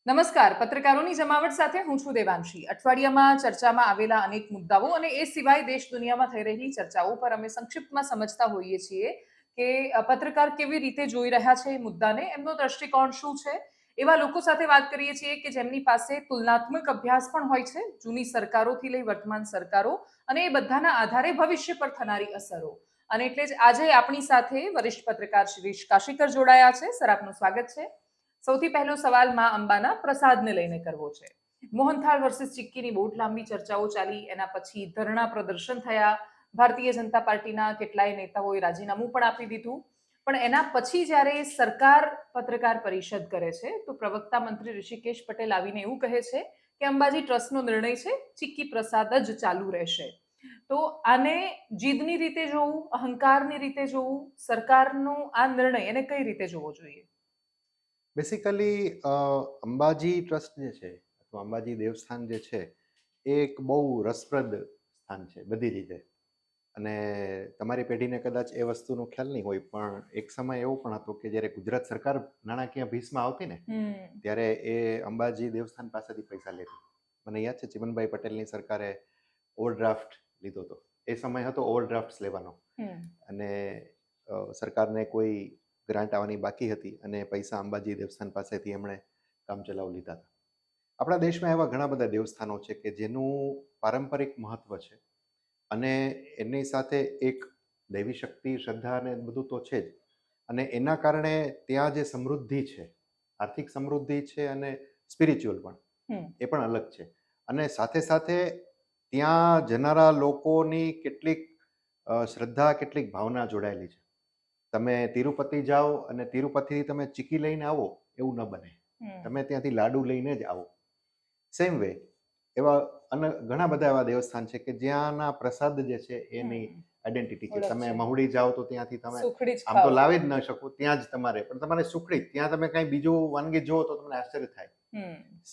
નમસ્કાર. પત્રકારોની જમાવટ સાથે હું છું દેવાંશી. અઠવાડિયામાં ચર્ચામાં આવેલા અનેક મુદ્દાઓ અને એ સિવાય દેશ દુનિયામાં થઈ રહેલી ચર્ચાઓ પર અમે સંક્ષિપ્તમાં સમજતા હોઈએ છીએ કે પત્રકાર કેવી રીતે જોઈ રહ્યા છે એ મુદ્દાને, એમનો દ્રષ્ટિકોણ શું છે. એવા લોકો સાથે વાત કરીએ છીએ કે જેમની પાસે તુલનાત્મક અભ્યાસ પણ હોય છે, જૂની સરકારોથી લઈ વર્તમાન સરકારો અને એ બધાના આધારે ભવિષ્ય પર થનારી અસરો. અને એટલે જ આજે આપણી સાથે વરિષ્ઠ પત્રકાર શિરીષ કાશીકર જોડાયા છે. સર, આપનું સ્વાગત છે. સૌથી પહેલો સવાલ માં અંબાના પ્રસાદને લઈને કરવો છે. મોહનથાળ વર્સિસ ચિક્કીની બહુ લાંબી ચર્ચાઓ ચાલી, એના પછી ધરણા પ્રદર્શન થયા, ભારતીય જનતા પાર્ટીના કેટલાય નેતાઓએ રાજીનામું પણ આપી દીધું. પણ એના પછી જ્યારે સરકાર પત્રકાર પરિષદ કરે છે તો પ્રવક્તા મંત્રી ઋષિકેશ પટેલ આવીને એવું કહે છે કે અંબાજી ટ્રસ્ટનો નિર્ણય છે, ચિક્કી પ્રસાદ જ ચાલુ રહેશે. તો આને જીદની રીતે જોવું, અહંકારની રીતે જોવું, સરકારનો આ નિર્ણય એને કઈ રીતે જોવો જોઈએ? બેસિકલી અંબાજી ટ્રસ્ટ જે છે અથવા અંબાજી દેવસ્થાન જે છે એ એક બહુ રસપ્રદ સ્થાન છે બધી રીતે. અને તમારી પેઢીને કદાચ એ વસ્તુનો ખ્યાલ નહીં હોય, પણ એક સમય એવો પણ હતો કે જ્યારે ગુજરાત સરકાર નાણાકીય ભીસમાં આવતી ને ત્યારે એ અંબાજી દેવસ્થાન પાસેથી પૈસા લેતી. મને યાદ છે ચિમનભાઈ પટેલની સરકારે ઓવરડ્રાફ્ટ લીધો હતો. એ સમય હતો ઓવરડ્રાફ્ટ લેવાનો. અને સરકારને કોઈ ગ્રાન્ટ આવવાની બાકી હતી અને પૈસા અંબાજી દેવસ્થાન પાસેથી એમણે કામચલાઉ લીધા હતા. આપણા દેશમાં એવા ઘણા બધા દેવસ્થાનો છે કે જેનું પારંપરિક મહત્વ છે અને એની સાથે એક દૈવી શક્તિ, શ્રદ્ધા અને બધું તો છે જ. અને એના કારણે ત્યાં જે સમૃદ્ધિ છે, આર્થિક સમૃદ્ધિ છે અને સ્પિરિચ્યુઅલ પણ, એ પણ અલગ છે. અને સાથે સાથે ત્યાં જનારા લોકોની કેટલીક શ્રદ્ધા, કેટલીક ભાવના જોડાયેલી છે. તમે તિરુપતિ જાઓ અને તિરુપતિથી તમે ચીકી લઈને આવો એવું ન બને. તમે ત્યાંથી લાડુ લઈને જ આવો. સેમ વે એવા અને ઘણા બધા એવા દેવસ્થાન છે કે જ્યાંના પ્રસાદ જે છે એની આઈડેન્ટિટી છે. તમે મહુડી જાઓ તો ત્યાંથી તમે આમ તો લાવી જ ન શકો, ત્યાં જ તમારે, પણ તમારે સુખડી, ત્યાં તમે કઈ બીજું વાનગી જુઓ તો તમને આશ્ચર્ય થાય.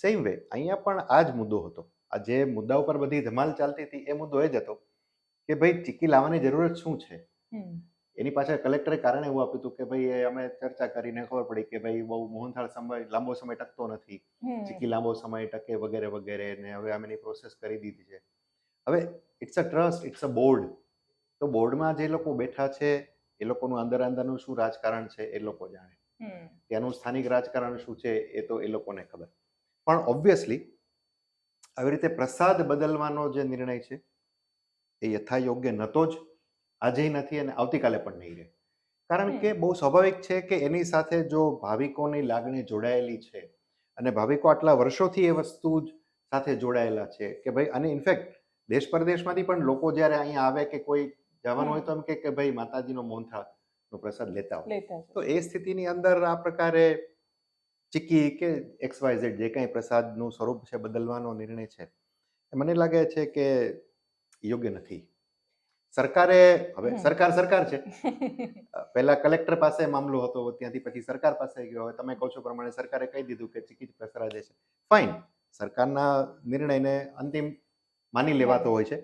સેમ વે અહીંયા પણ આ જ મુદ્દો હતો. આ જે મુદ્દા ઉપર બધી ધમાલ ચાલતી હતી એ મુદ્દો એ જ હતો કે ભાઈ ચીકી લાવવાની જરૂરત શું છે. એની પાછળ કલેક્ટરે કારણ એવું આપ્યું હતું કે ભાઈ અમે ચર્ચા કરીને ખબર પડી કે ભાઈ બહુ મોહનથાળ સમય લાંબો સમય ટકતો નથી, ચીકી લાંબો સમય ટકે વગેરે વગેરે, ને હવે અમે એની પ્રોસેસ કરી દીધી છે. હવે it's a trust, it's a board. તો બોર્ડમાં જે લોકો બેઠા છે એ લોકોનું અંદર અંદરનું શું રાજકારણ છે એ લોકો જાણે, ત્યાંનું સ્થાનિક રાજકારણ શું છે એ તો એ લોકોને ખબર. પણ ઓબ્વિયસલી આવી રીતે પ્રસાદ બદલવાનો જે નિર્ણય છે એ યથાયોગ્ય નહોતો જ, આજે નથી અને આવતીકાલે પણ નહીં રહે. કારણ કે બહુ સ્વાભાવિક છે કે એની સાથે જો ભાવિકોની લાગણી જોડાયેલી છે અને ભાવિકો આટલા વર્ષોથી એ વસ્તુ સાથે જોડાયેલા છે કે ભાઈ, અને ઇનફેક્ટ દેશ પરદેશમાંથી પણ લોકો જ્યારે અહીંયા આવે કે કોઈ જવાનું હોય તો એમ કે ભાઈ માતાજીનો મોહનથાળનો પ્રસાદ લેતા હોય. તો એ સ્થિતિની અંદર આ પ્રકારે ચીકી કે XYZ જે કંઈ પ્રસાદનું સ્વરૂપ છે બદલવાનો નિર્ણય છે, મને લાગે છે કે યોગ્ય નથી. સરકારે, હવે સરકાર છે, પહેલા કલેક્ટર પાસે મામલો હતો, ત્યાંથી પછી સરકાર પાસે ગયો. હવે તમે કહો છો પ્રમાણે સરકારે કહી દીધું કે ચીકી જ પ્રસારાજે છે. ફાઇન, સરકારના નિર્ણયને અંતિમ માની લેવાતો હોય છે.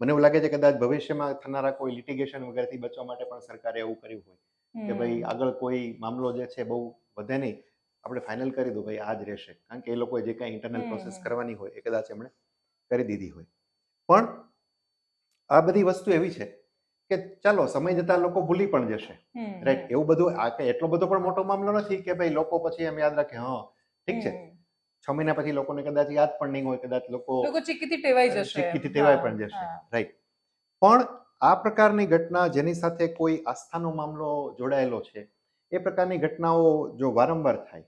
મને એવું લાગે છે કદાચ ભવિષ્યમાં થનારા કોઈ લિટિગેશન વગેરેથી બચવા માટે પણ સરકારે એવું કર્યું હોય કે ભાઈ આગળ કોઈ મામલો જે છે બહુ વધે નહીં, આપણે ફાઇનલ કરી દો ભાઈ આ જ રહેશે. કારણ કે એ લોકોએ જે કાંઈ ઇન્ટરનલ પ્રોસેસ કરવાની હોય એ કદાચ એમણે કરી દીધી હોય. પણ આ બધી વસ્તુ એવી છે કે ચાલો સમય જતા લોકો ભૂલી પણ જશે, રાઈટ? એવું બધું આ કે એટલો બધો પણ મોટો મામલો નથી કે ભાઈ લોકો પછી એમ યાદ રાખે, હા ઠીક છે, 6 મહિના પછી લોકોને કદાચ યાદ પણ નહીં હોય, કદાચ લોકો ચીકીથી ટેવાઈ પણ જશે, રાઈટ? પણ આ પ્રકારની ઘટના જેની સાથે કોઈ આસ્થાનો મામલો જોડાયેલો છે, એ પ્રકારની ઘટનાઓ જો વારંવાર થાય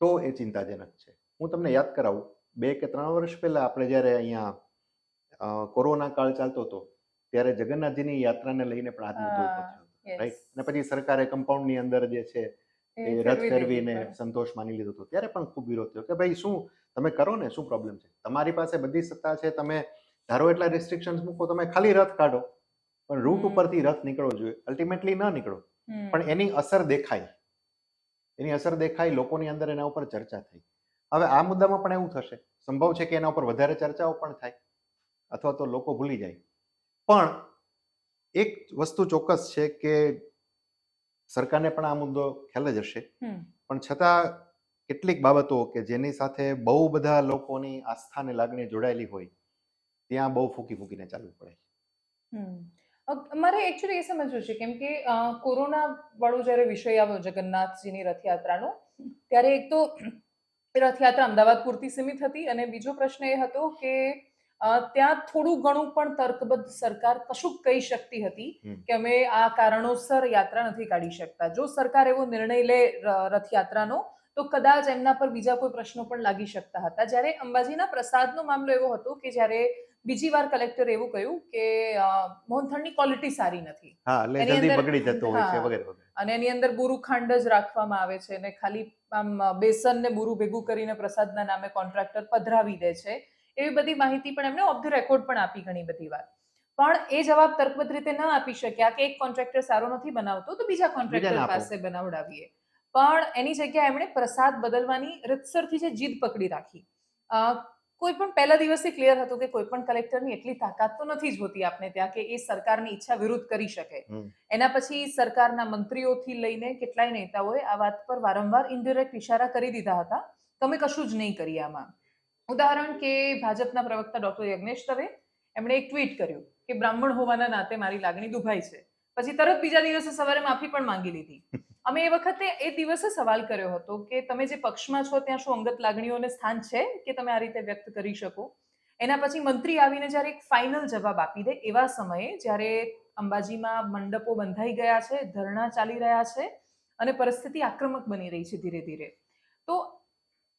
તો એ ચિંતાજનક છે. હું તમને યાદ કરાવું, 2 કે 3 વર્ષ પહેલા આપણે જ્યારે અહીંયા કોરોના કાળ ચાલતો હતો ત્યારે જગન્નાથજીની યાત્રાને લઈને પણ આ મુદ્દો ઉભો થયો, રાઈટ? અને પછી સરકારે કમ્પાઉન્ડની અંદર જે છે એ રથ ફેરવીને સંતોષ માની લીધો હતો. ત્યારે પણ ખૂબ વિરોધ થયો કે ભાઈ શું તમે કરો ને, શું પ્રોબ્લેમ છે? તમારી પાસે બધી સત્તા છે, તમે ધારો એટલા રિસ્ટ્રિક્શન્સ મૂકો, તમે ખાલી રથ કાઢો, પણ રૂટ ઉપરથી રથ નીકળવો જોઈએ. અલ્ટિમેટલી ન નીકળો, પણ એની અસર દેખાય, એની અસર દેખાય, લોકોની અંદર એના ઉપર ચર્ચા થઈ. હવે આ મુદ્દામાં પણ એવું થશે, સંભવ છે કે એના ઉપર વધારે ચર્ચાઓ પણ થાય અથવા તો લોકો ભૂલી જાય. પણ એક વસ્તુ ચોક્કસ છે કે સરકારને પણ આ મુદ્દો ખ્યાલ જ હશે, પણ છતાં કેટલીક બાબતો કે જેની સાથે બહુ બધા લોકોની આસ્થા અને લાગણી જોડાયેલી હોય ત્યાં બહુ ફૂંકી ફૂંકીને ચાલવું પડે. મારે એકચ્યુઅલી એ સમજવું છે કેમ કે કોરોના વાળો જ્યારે વિષય આવ્યો જગન્નાથજીની રથયાત્રાનો, ત્યારે એક તો રથયાત્રા અમદાવાદ પૂરતી સીમિત હતી અને બીજો પ્રશ્ન એ હતો કે ત્યાં થોડું ઘણું પણ તર્કબદ્ધ સરકાર કશુંક કહી શકતી હતી કે અમે આ કારણોસર યાત્રા નથી કાઢી શકતા. જો સરકાર એવો નિર્ણય લે રથયાત્રાનો તો કદાચ એમના પર બીજા કોઈ પ્રશ્નો પણ લાગી શકતા હતા. જ્યારે અંબાજીના પ્રસાદનો મામલો એવો હતો કે જ્યારે બીજી વાર કલેક્ટરે એવું કહ્યું કે મોહનથાળની ક્વોલિટી સારી નથી. હા, એટલે એની જલ્દી અંદર- બગડી જતો હોય છે હા. વગેરે વગેરે. અને એની અંદર બુરુ ખાંડ જ રાખવામાં આવે છે અને ખાલી આમ બેસન ને બુરુ ભેગું કરીને પ્રસાદના નામે કોન્ટ્રાક્ટર પધરાવી દે છે. એવી બધી માહિતી પણ એમણે ઓફ ધ રેકોર્ડ પણ આપી ઘણી બધી વાર. પણ એ જવાબ તર્કબદ્ધ રીતે ન આપી શક્યા કે એક કોન્ટ્રાક્ટર સારો નથી બનાવતો તો બીજા કોન્ટ્રાક્ટર બીજાને આપો. પાસે બનાવડાવીએ. પણ એની જગ્યાએ એમણે પ્રસાદ બદલવાની રીતસરથી જે જીદ પકડી રાખી. કોઈ પણ પહેલા દિવસથી ક્લિયર હતું કે કોઈ પણ કલેક્ટરની એટલી તાકાત તો નથી જ હોતી આપણે ત્યાં કે એ સરકારની ઈચ્છા વિરુદ્ધ કરી શકે. એના પછી સરકારના મંત્રીઓથી લઈને કેટલાય નેતાઓએ આ વાત પર વારંવાર ઇનડિરેક્ટ ઇશારા કરી દીધા હતા તમે કશું જ નહીં કરી આમાં. ઉદાહરણ કે ભાજપના પ્રવક્તા ડોક્ટર યજ્ઞેશ દવે એમણે એક ટ્વીટ કર્યું કે બ્રાહ્મણ હોવાના નાતે મારી લાગણી દુભાઈ છે. પછી તરત બીજા દિવસે સવારે માફી પણ માંગી લીધી. અમે એ વખતે એ દિવસે સવાલ કર્યો હતો કે તમે જે પક્ષમાં છો ત્યાં શું અંગત લાગણીઓને સ્થાન છે કે તમે આ રીતે વ્યક્ત કરી શકો. એના પછી મંત્રી આવીને જ્યારે એક ફાઇનલ જવાબ આપી દે એવા સમયે જ્યારે અંબાજીમાં મંડપો બંધાઈ ગયા છે, ધરણા ચાલી રહ્યા છે અને પરિસ્થિતિ આક્રમક બની રહી છે ધીરે ધીરે, તો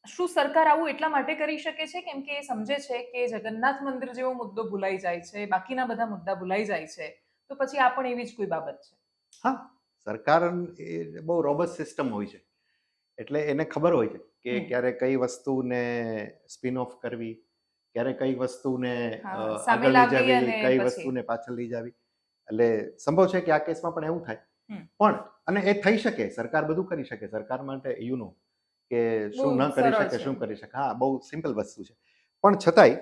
શું સરકાર આવું એટલા માટે કરી શકે છે કેમ કે એ સમજે છે કે જગન્નાથ મંદિર જેવો મુદ્દો ભૂલાઈ જાય છે, બાકીના બધા મુદ્દા ભૂલાઈ જાય છે, તો પછી આ પણ એવી જ કોઈ બાબત છે? હા, સરકાર એ બહુ રોબસ્ટ સિસ્ટમ હોય છે એટલે એને ખબર હોય છે કે ક્યારે કઈ વસ્તુને સ્પિન ઓફ કરવી, ક્યારે કઈ વસ્તુને સામે આગળ લઈ લાવવી જવી, અને કઈ પછી વસ્તુને પાછળ લઈ જવી. એટલે સંભવ છે કે આ કેસમાં પણ એવું થાય. પણ અને એ થઈ શકે, સરકાર બધું કરી શકે. સરકાર માટે કે શું ન કરી શકે, શું કરી શકે. હા, બહુ સિમ્પલ વસ્તુ છે. પણ છતાંય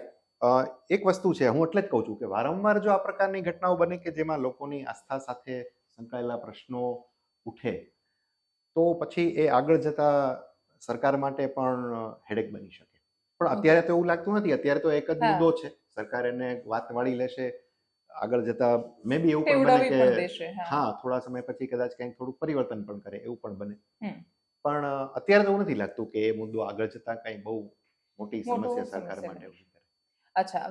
એક વસ્તુ છે, હું એટલે જ કહું છું કે વારંવાર જો આ પ્રકારની ઘટનાઓ બને કે જેમાં લોકોની આસ્થા સાથે સંકળાયેલા પ્રશ્નો ઉઠે તો પછી એ આગળ જતા સરકાર માટે પણ હેડેક બની શકે. પણ અત્યારે તો એવું લાગતું નથી. અત્યારે તો એક જ મુદ્દો છે, સરકાર એને વાત વાળી લેશે. આગળ જતા મે બી એવું પણ બને કે હા, થોડા સમય પછી કદાચ કંઈક થોડું પરિવર્તન પણ કરે, એવું પણ બને. પણ અત્યારે તો એવું નથી લાગતું કે એ મુદ્દો આગળ જતા કઈ બહુ મોટી સમસ્યા સરકાર માટે ઉભી કરે. અચ્છા,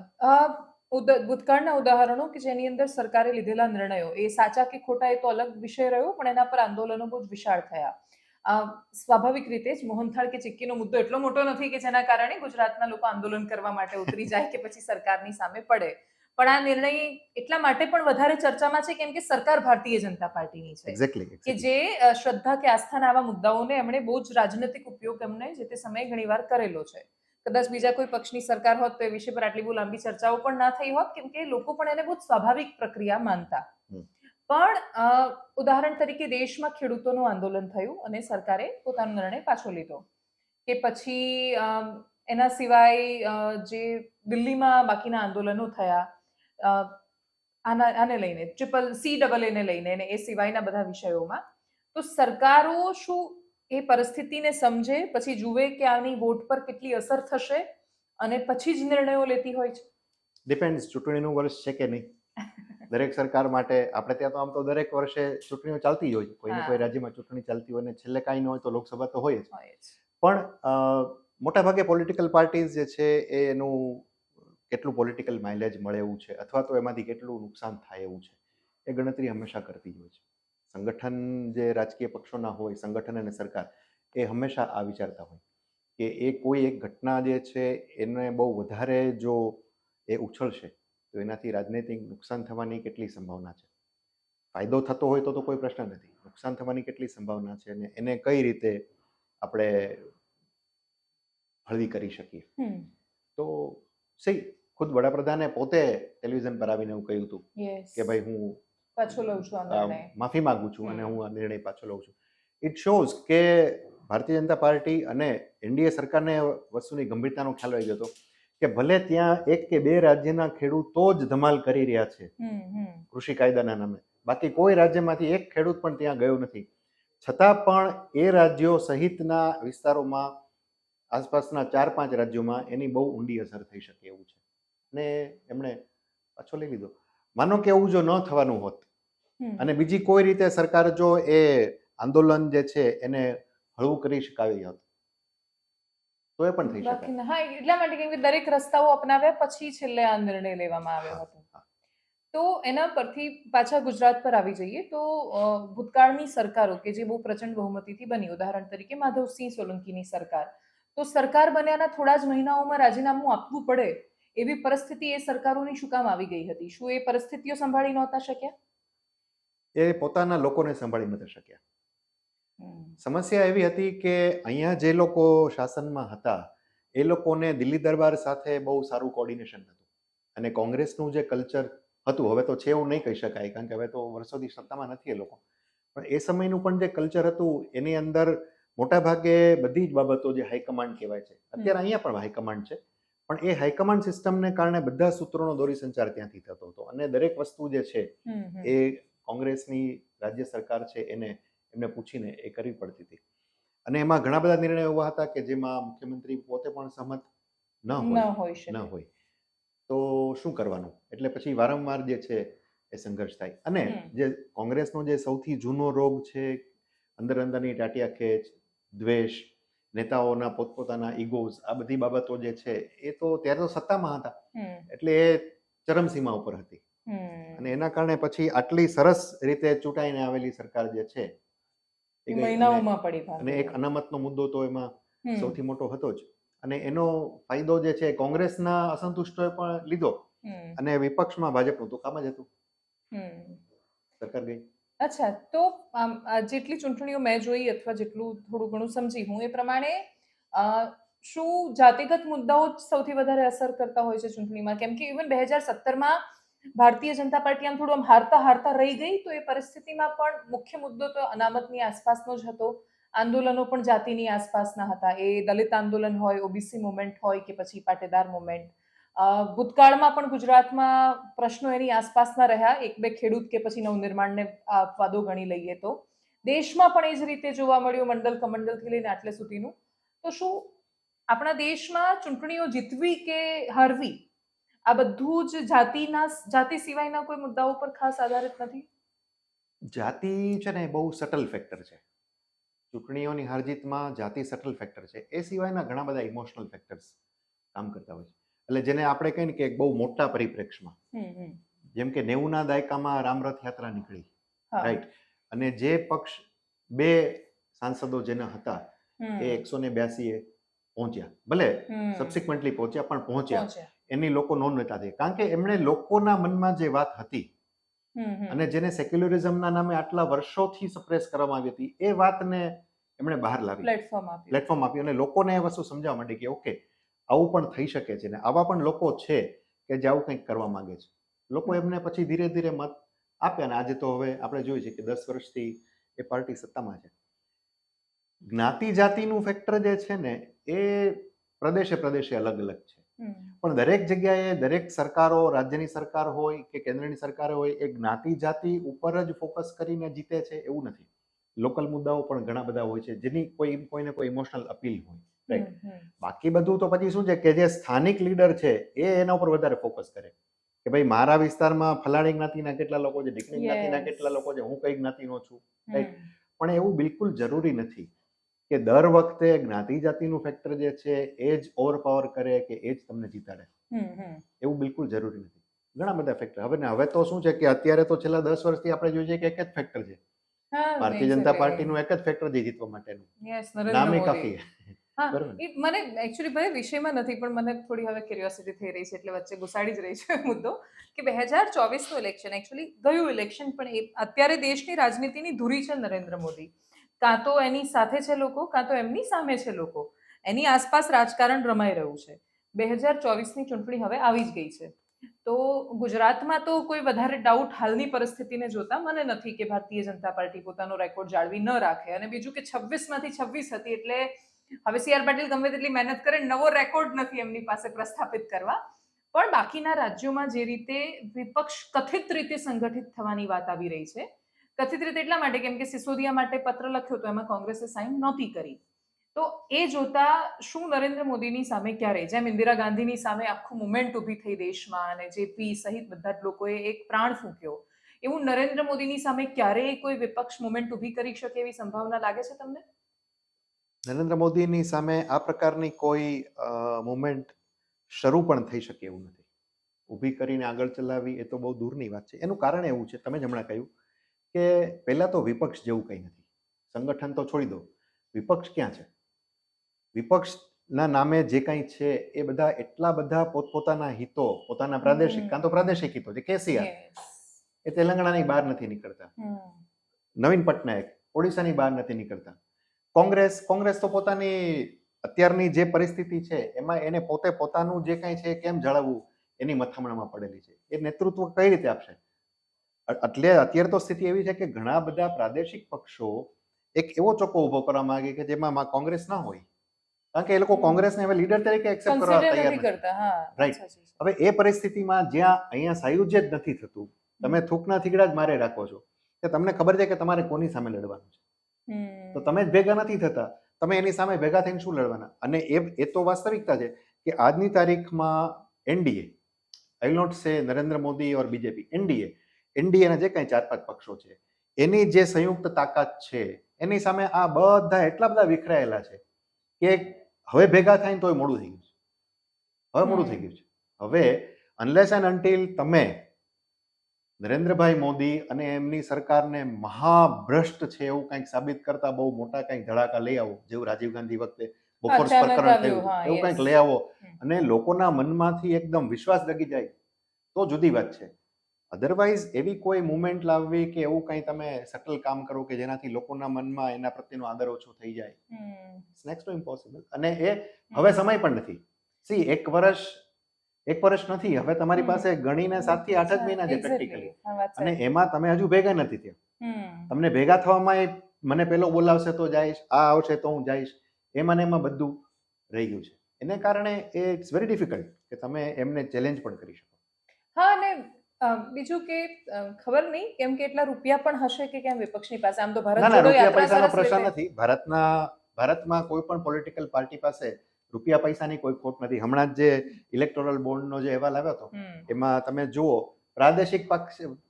ભૂતકાળના ઉદાહરણો કે જેની અંદર સરકારે લીધેલા નિર્ણયો એ સાચા કે ખોટા એ તો અલગ વિષય રહ્યો, પણ એના પર આંદોલનો બહુ જ વિશાળ થયા. સ્વાભાવિક રીતે જ મોહનથાળ કે ચિક્કીનો મુદ્દો એટલો મોટો નથી કે જેના કારણે ગુજરાતના લોકો આંદોલન કરવા માટે ઉતરી જાય કે પછી સરકારની સામે પડે. પણ આ નિર્ણય એટલા માટે પણ વધારે ચર્ચામાં છે કેમ કે સરકાર ભારતીય જનતા પાર્ટીની છે કે જે શ્રદ્ધા કે આસ્થાના આવા મુદ્દાઓને એમણે બહુ જ રાજનૈતિક ઉપયોગ એમણે જે તે સમયે ઘણીવાર કરેલો છે. કદાચ બીજા કોઈ પક્ષની સરકાર હોત તો એ વિષય પર આટલી બહુ લાંબી ચર્ચાઓ પણ ના થઈ હોત કેમ કે લોકો પણ એને બહુ સ્વાભાવિક પ્રક્રિયા માનતા. પણ ઉદાહરણ તરીકે દેશમાં ખેડૂતોનું આંદોલન થયું અને સરકારે પોતાનો નિર્ણય પાછો લીધો કે પછી એના સિવાય જે દિલ્હીમાં બાકીના આંદોલનો થયા આને લઈને CCAA ને લઈને અને એ સિવાયના બધા વિષયોમાં, તો સરકારો શું એ પરિસ્થિતિને સમજે પછી જુએ કે આની વોટ પર કેટલી અસર થશે અને પછી જ નિર્ણયો લેતી હોય છે? ડિપેન્ડ્સ, ચૂંટણીનું વર્ષ છે કે નહીં. દરેક સરકાર માટે આપણે ત્યાં તો આમ તો દરેક વર્ષે ચૂંટણીઓ ચાલતી હોય, કોઈને કોઈ રાજ્યમાં ચૂંટણી ચાલતી હોય, અને છેલ્લે કાંઈ ન હોય તો લોકસભા તો હોય જ. પણ મોટાભાગે પોલિટિકલ પાર્ટીઝ જે છે એનું કેટલું પોલિટિકલ માઇલેજ મળે એવું છે અથવા તો એમાંથી કેટલું નુકસાન થાય એવું છે એ ગણતરી હંમેશા કરતી હોય છે. સંગઠન જે રાજકીય પક્ષોના હોય, સંગઠન અને સરકાર, એ હંમેશા આ વિચારતા હોય કે એ કોઈ એક ઘટના જે છે એને બહુ વધારે જો એ ઉછળશે તો એનાથી રાજનૈતિક નુકસાન થવાની કેટલી સંભાવના છે. ફાયદો થતો હોય તો કોઈ પ્રશ્ન નથી, નુકસાન થવાની કેટલી સંભાવના છે અને એને કઈ રીતે આપણે હળવી કરી શકીએ. તો ખુદ વડાપ્રધાને પોતે ટેલિવિઝન પર આવીને એવું કહ્યું હતું કે ભાઈ હું પાછો લઉં છું, માફી માંગુ છું અને હું આ નિર્ણય પાછો લઉં છું. ઇટ શોઝ કે ભારતીય જનતા પાર્ટી અને એનડીએ સરકારને વસ્તુની ગંભીરતાનો ખ્યાલ આવી ગયો હતો કે ભલે ત્યાં એક કે બે રાજ્યના ખેડૂતો જ ધમાલ કરી રહ્યા છે કૃષિ કાયદાના નામે, બાકી કોઈ રાજ્યમાંથી એક ખેડૂત પણ ત્યાં ગયો નથી, છતાં પણ એ રાજ્યો સહિતના વિસ્તારોમાં આસપાસના 4-5 રાજ્યોમાં એની બહુ ઊંડી અસર થઈ શકે એવું છે. અને એમણે પાછો લઈ લીધો. માનો કે એવું જો ન થવાનું હોત અને બીજી કોઈ રીતે સરકાર જો એ આંદોલન જે છે એને હળવું કરી શકાવી હોત તો એ પણ થઈ બાકી શકે. હા, એટલા માટે કેમ કે દરેક રસ્તાઓ અપનાવ્યા પછી છેલ્લે આ નિર્ણય લેવામાં આવ્યો હતો. તો એના પરથી પાછા ગુજરાત પર આવી જઈએ તો ભૂતકાળની સરકારો કે જે બહુ પ્રચંડ બહુમતીથી બની, ઉદાહરણ તરીકે માધવસિંહ સોલંકીની સરકાર, તો સરકાર બન્યાના થોડા જ મહિનાઓમાં રાજીનામું આપવું પડે એવી પરિસ્થિતિ એ સરકારોની શું કામ આવી ગઈ હતી? શું એ પરિસ્થિતિઓ સંભાળી નહોતા શક્યા? એ પોતાના લોકોને સંભાળી નથી શક્યા. સમસ્યા એવી હતી કે અહીંયા જે લોકો શાસનમાં હતા એ લોકોને દિલ્હી દરબાર સાથે બહુ સારું કોર્ડિનેશન હતું અને કોંગ્રેસનું જે કલ્ચર હતું, હવે તો છે એવું નહીં કહી શકાય કારણ કે હવે તો વર્ષોથી સત્તામાં નથી એ લોકો, પણ એ સમયનું પણ જે કલ્ચર હતું એની અંદર મોટાભાગે બધી જ બાબતો જે હાઈકમાન્ડ કહેવાય છે, અત્યારે અહીંયા પણ હાઈકમાન્ડ છે, પણ એ હાઈકમાન્ડ સિસ્ટમને કારણે બધા સૂત્રોનો દોરી સંચાર ત્યાંથી થતો હતો અને દરેક વસ્તુ જે છે એ કોંગ્રેસની રાજ્ય સરકાર છે એમને પૂછીને એ કરવી પડતી હતી. અને એમાં ઘણા બધા નિર્ણયો એવા હતા કે જેમાં મુખ્યમંત્રી પોતે પણ સહમત ન હોય તો શું કરવાનું, એટલે પછી વારંવાર જે છે એ સંઘર્ષ થાય. અને જે કોંગ્રેસનો જે સૌથી જૂનો રોગ છે અંદર અંદરની ટાટિયા ખેંચ, દ્વેષ, નેતાઓના પોતપોતાના ઈગોઝ, આ બધી બાબતો જે છે એ તો ત્યારે તો સત્તામાં હતા એટલે એ ચરમસીમા ઉપર હતી અને એના કારણે પછી આટલી સરસ રીતે ચૂંટાઈને આવેલી સરકાર જે છે એ મહિનાઓમાં પડી અને એક અનામતનો મુદ્દો તો એમાં સૌથી મોટો હતો જ અને એનો ફાયદો જે છે કોંગ્રેસના અસંતુષ્ટોએ પણ લીધો અને વિપક્ષમાં ભાજપનું તો કામ જ હતું, સરકાર ગઈ. અચ્છા, તો જેટલી ચૂંટણીઓ મેં જોઈ અથવા જેટલું થોડું ઘણું સમજી હું એ પ્રમાણે શું જાતિગત મુદ્દાઓ જ સૌથી વધારે અસર કરતા હોય છે ચૂંટણીમાં? કેમ કે ઇવન 2017માં ભારતીય જનતા પાર્ટી આમ થોડું હારતા રહી ગઈ, તો એ પરિસ્થિતિમાં પણ મુખ્ય મુદ્દો તો અનામતની આસપાસનો જ હતો. આંદોલનો પણ જાતિની આસપાસના હતા, એ દલિત આંદોલન હોય, ઓબીસી મુવમેન્ટ હોય કે પછી પાટીદાર મુવમેન્ટ. ભૂતકાળમાં પણ ગુજરાતમાં પ્રશ્નો એની આસપાસના રહ્યા, એક બે ખેડૂત કે પછી નવનિર્માણને અપવાદો ગણી લઈએ તો. દેશમાં પણ એ જ રીતે જોવા મળ્યું, મંડલ કમંડલથી લઈને આટલે સુધીનું. તો શું આપણા દેશમાં ચૂંટણીઓ જીતવી કે હારવી આ બધું જ જાતિ સિવાયના કોઈ મુદ્દાઓ પર ખાસ આધારિત નથી? જાતિ છે ને બહુ સટલ ફેક્ટર છે. ચૂંટણીઓની હાર જીતમાં જાતિ સટલ ફેક્ટર છે. એ સિવાયના ઘણા બધા ઇમોશનલ ફેક્ટર્સ કામ કરતા હોય છે. એટલે જેને આપણે કહીએ ને કે બહુ મોટા પરિપ્રેક્ષમાં, જેમ કે 90ના દાયકામાં રામરથ યાત્રા નીકળી, રાઈટ, અને જે પક્ષ 2 સાંસદો જેના હતા એ 182 પહોંચ્યા, ભલે સબસિક્વન્ટલી પહોંચ્યા પણ પહોંચ્યા, એની લોકો નોંધ લેતા થઈ કારણ કે એમણે લોકોના મનમાં જે વાત હતી અને જેને સેક્યુલરિઝમના નામે આટલા વર્ષોથી સપ્રેસ કરવામાં આવી હતી એ વાતને એમણે બહાર લાવી, પ્લેટફોર્મ આપ્યું અને લોકોને એ વસ્તુ સમજાવવા માંડી કે ઓકે આવું પણ થઈ શકે છે ને આવા પણ લોકો છે કે જે આવું કંઈક કરવા માંગે છે. લોકો એમને પછી ધીરે ધીરે મત આપ્યા અને આજે તો હવે આપણે જોઈએ છે કે 10 વર્ષથી એ પાર્ટી સત્તામાં છે. જ્ઞાતિ જાતિનું ફેક્ટર જે છે ને એ પ્રદેશે અલગ અલગ છે, પણ દરેક જગ્યાએ દરેક સરકારો, રાજ્યની સરકાર હોય કે કેન્દ્રની સરકાર હોય, એ જ્ઞાતિ જાતિ ઉપર જ ફોકસ કરીને જીતે છે એવું નથી. લોકલ મુદ્દાઓ પણ ઘણા બધા હોય છે જેની કોઈને કોઈ ઇમોશનલ અપીલ હોય, રાઈટ. બાકી બધું તો પછી શું છે કે જે સ્થાનિક લીડર છે એ એના ઉપર વધારે ફોકસ કરે કે ભાઈ મારા વિસ્તારમાં ફલાણી જ્ઞાતિના કેટલા લોકો છે, ઢીકણી જ્ઞાતિના કેટલા લોકો છે, હું કઈ જ્ઞાતિનો છું, રાઈટ. પણ એવું બિલકુલ જરૂરી નથી કે દર વખતે જ્ઞાતિ જાતિનું ફેક્ટર જે છે એ જ ઓવરપાવર કરે કે એ જ તમને જીતાડે, એવું બિલકુલ જરૂરી નથી. ઘણા બધા ફેક્ટર હવે તો શું છે કે અત્યારે તો છેલ્લા 10 વર્ષથી આપણે જોઈએ કે એક જ ફેક્ટર છે, ભારતીય જનતા પાર્ટીનું એક જ ફેક્ટર છે જીતવા માટેનું, નામે કાફી. મને એકચ્યુઅલી ભલે વિષયમાં નથી પણ મને થોડી હવે ક્યુરિયોસિટી થઈ રહી છે એટલે વચ્ચે ઘુસાડી જ રહી છે મુદ્દો કે 2024નું ઇલેક્શન, એકચ્યુઅલી ગયું ઇલેક્શન, પણ એ અત્યારે દેશની રાજનીતિની ધુરી છે નરેન્દ્ર મોદી. કાં તો એની સાથે છે લોકો, કાં તો એમની સામે છે લોકો, એની આસપાસ રાજકારણ રમાઈ રહ્યું છે. 2024ની ચૂંટણી હવે આવી જ ગઈ છે, તો ગુજરાતમાં તો કોઈ વધારે ડાઉટ હાલની પરિસ્થિતિને જોતા મને નથી કે ભારતીય જનતા પાર્ટી પોતાનો રેકોર્ડ જાળવી ન રાખે. અને બીજું કે 26માંથી 26 હતી એટલે હવે સી આર પાટીલ ગમે તેટલી મહેનત કરે, નવો રેકોર્ડ નથી એમની પાસે પ્રસ્થાપિત કરવા. પણ બાકીના રાજ્યોમાં જે રીતે વિપક્ષ કથિત રીતે સંગઠિત થવાની વાત આવી રહી છે, કથિત રીતે એટલા માટે કેમ કે સિસોદિયા માટે પત્ર લખ્યો તો એમાં કોંગ્રેસે સાઇન નહોતી કરી, તો એ જોતા શું નરેન્દ્ર મોદીની સામે ક્યારે, જેમ ઇન્દિરા ગાંધીની સામે આખું મુવમેન્ટ ઊભી થઈ દેશમાં અને જેપી સહિત બધા જ લોકોએ એક પ્રાણ ફૂંક્યો, એવું નરેન્દ્ર મોદીની સામે ક્યારેય કોઈ વિપક્ષ મુવમેન્ટ ઊભી કરી શકે એવી સંભાવના લાગે છે તમને? નરેન્દ્ર મોદીની સામે આ પ્રકારની કોઈ મુવમેન્ટ શરૂ પણ થઈ શકે એવું નથી. ઊભી કરીને આગળ ચલાવવી એ તો બહુ દૂરની વાત છે. એનું કારણ એવું છે, તમે જ હમણાં કહ્યું કે પહેલા તો વિપક્ષ જેવું કંઈ નથી. સંગઠન તો છોડી દો, વિપક્ષ ક્યાં છે? વિપક્ષના નામે જે કંઈ છે એ બધા એટલા બધા પોતપોતાના હિતો, પોતાના પ્રાદેશિક કાં તો પ્રાદેશિક હિતો, જે કેસીઆર Yes. એ તેલંગાણાની બહાર નથી નીકળતા, નવીન પટનાયક ઓડિશાની બહાર નથી નીકળતા, કોંગ્રેસ તો પોતાની અત્યારની જે પરિસ્થિતિ છે એમાં એને પોતાનું જે કંઈ છે કેમ જાળવવું એની મથામણમાં પડેલી છે. એ નેતૃત્વ કઈ રીતે આપશે? એટલે અત્યારે તો સ્થિતિ એવી છે કે ઘણા બધા પ્રાદેશિક પક્ષો એક એવો ચોખ્ખો ઉભો કરવા માંગે કે જેમાં કોંગ્રેસ ના હોય, કારણ કે એ લોકો કોંગ્રેસને હવે લીડર તરીકે એક્સેપ્ટ કરવા કન્સિડર તૈયાર નથી નથી. કરતા. હા, રાઈટ. સાચી છે. હવે એ પરિસ્થિતિમાં જ્યાં અહીંયા સાયુજ્ય જ નથી થતું, તમે થૂકના થીગડા જ મારે રાખો છો, કે તમને ખબર છે કે તમારે કોની સામે લડવાનું છે, તો તમે જ ભેગા નથી થતા, તમે એની સામે ભેગા થઈને શું લડવાના? અને એ તો વાસ્તવિકતા છે કે આજની તારીખમાં એનડીએ, આઈ વિલ નોટ સે નરેન્દ્ર મોદી ઓર બીજેપી, એનડીએના જે કંઈ 4-5 પક્ષો છે એની જે સંયુક્ત તાકાત છે એની સામે આ બધા એટલા બધા વિખરાયેલા છે કે હવે ભેગા થાય તોય મોડું થઈ ગયું છે. હવે મોડું થઈ ગયું છે. હવે અનલેસ એન્ડ અનટિલ તમે નરેન્દ્રભાઈ મોદી અને એમની સરકારને મહાભ્રષ્ટ છે એવું કંઈક સાબિત કરતા બહુ મોટા કંઈક ધડાકા લઈ આવો, જેવું રાજીવ ગાંધી વખતે બોફોર્સ અચાનક પ્રકરણ આવ્યું. થયું હા, એવું yes. કંઈક લઈ આવો અને લોકોના મનમાંથી એકદમ વિશ્વાસ જગી જાય તો જુદી વાત છે. અધરવાઇઝ એવી કોઈ મુવમેન્ટ લાવવી કે એવું કંઈ તમે સટલ કામ કરો કે જેનાથી લોકોના મનમાં એના પ્રત્યેનો આદર ઓછો થઈ જાય, ઇટ્સ નેક્સ્ટ ટુ ઇમ્પોસિબલ. અને એ હવે સમય પણ નથી. સી એક વર્ષ નથી, હવે તમારી પાસે ગણીને 7 થી 8 જ મહિના છે પ્રેક્ટિકલી, અને એમાં તમે હજુ ભેગા નથી થયા. તમને ભેગા થવામાં મને પેલો બોલાવશે તો જઈશ, આ આવશે તો હું જઈશ, એમાં બધું રહી ગયું છે. એને કારણે ઇટ્સ વેરી ડિફિકલ્ટ કે તમે એમને ચેલેન્જ પણ કરી શકો. હા, અને બીજું કે ખબર નહીં કેમ કે એટલા રૂપિયા પણ હશે કે કેમ વિપક્ષની પાસે. આમ તો ભારત ના, જોડો રૂપિયા યાત્રા પૈસાનો સરસ પ્રશ્ન રીતે. નથી. ભારતમાં કોઈ પણ પોલિટિકલ પાર્ટી પાસે રૂપિયા પૈસાની કોઈ ખોટ નથી. હમણાં જ જે ઇલેક્ટોરલ બોન્ડનો જે અહેવાલ આવ્યો હતો એમાં તમે જુઓ પ્રાદેશિક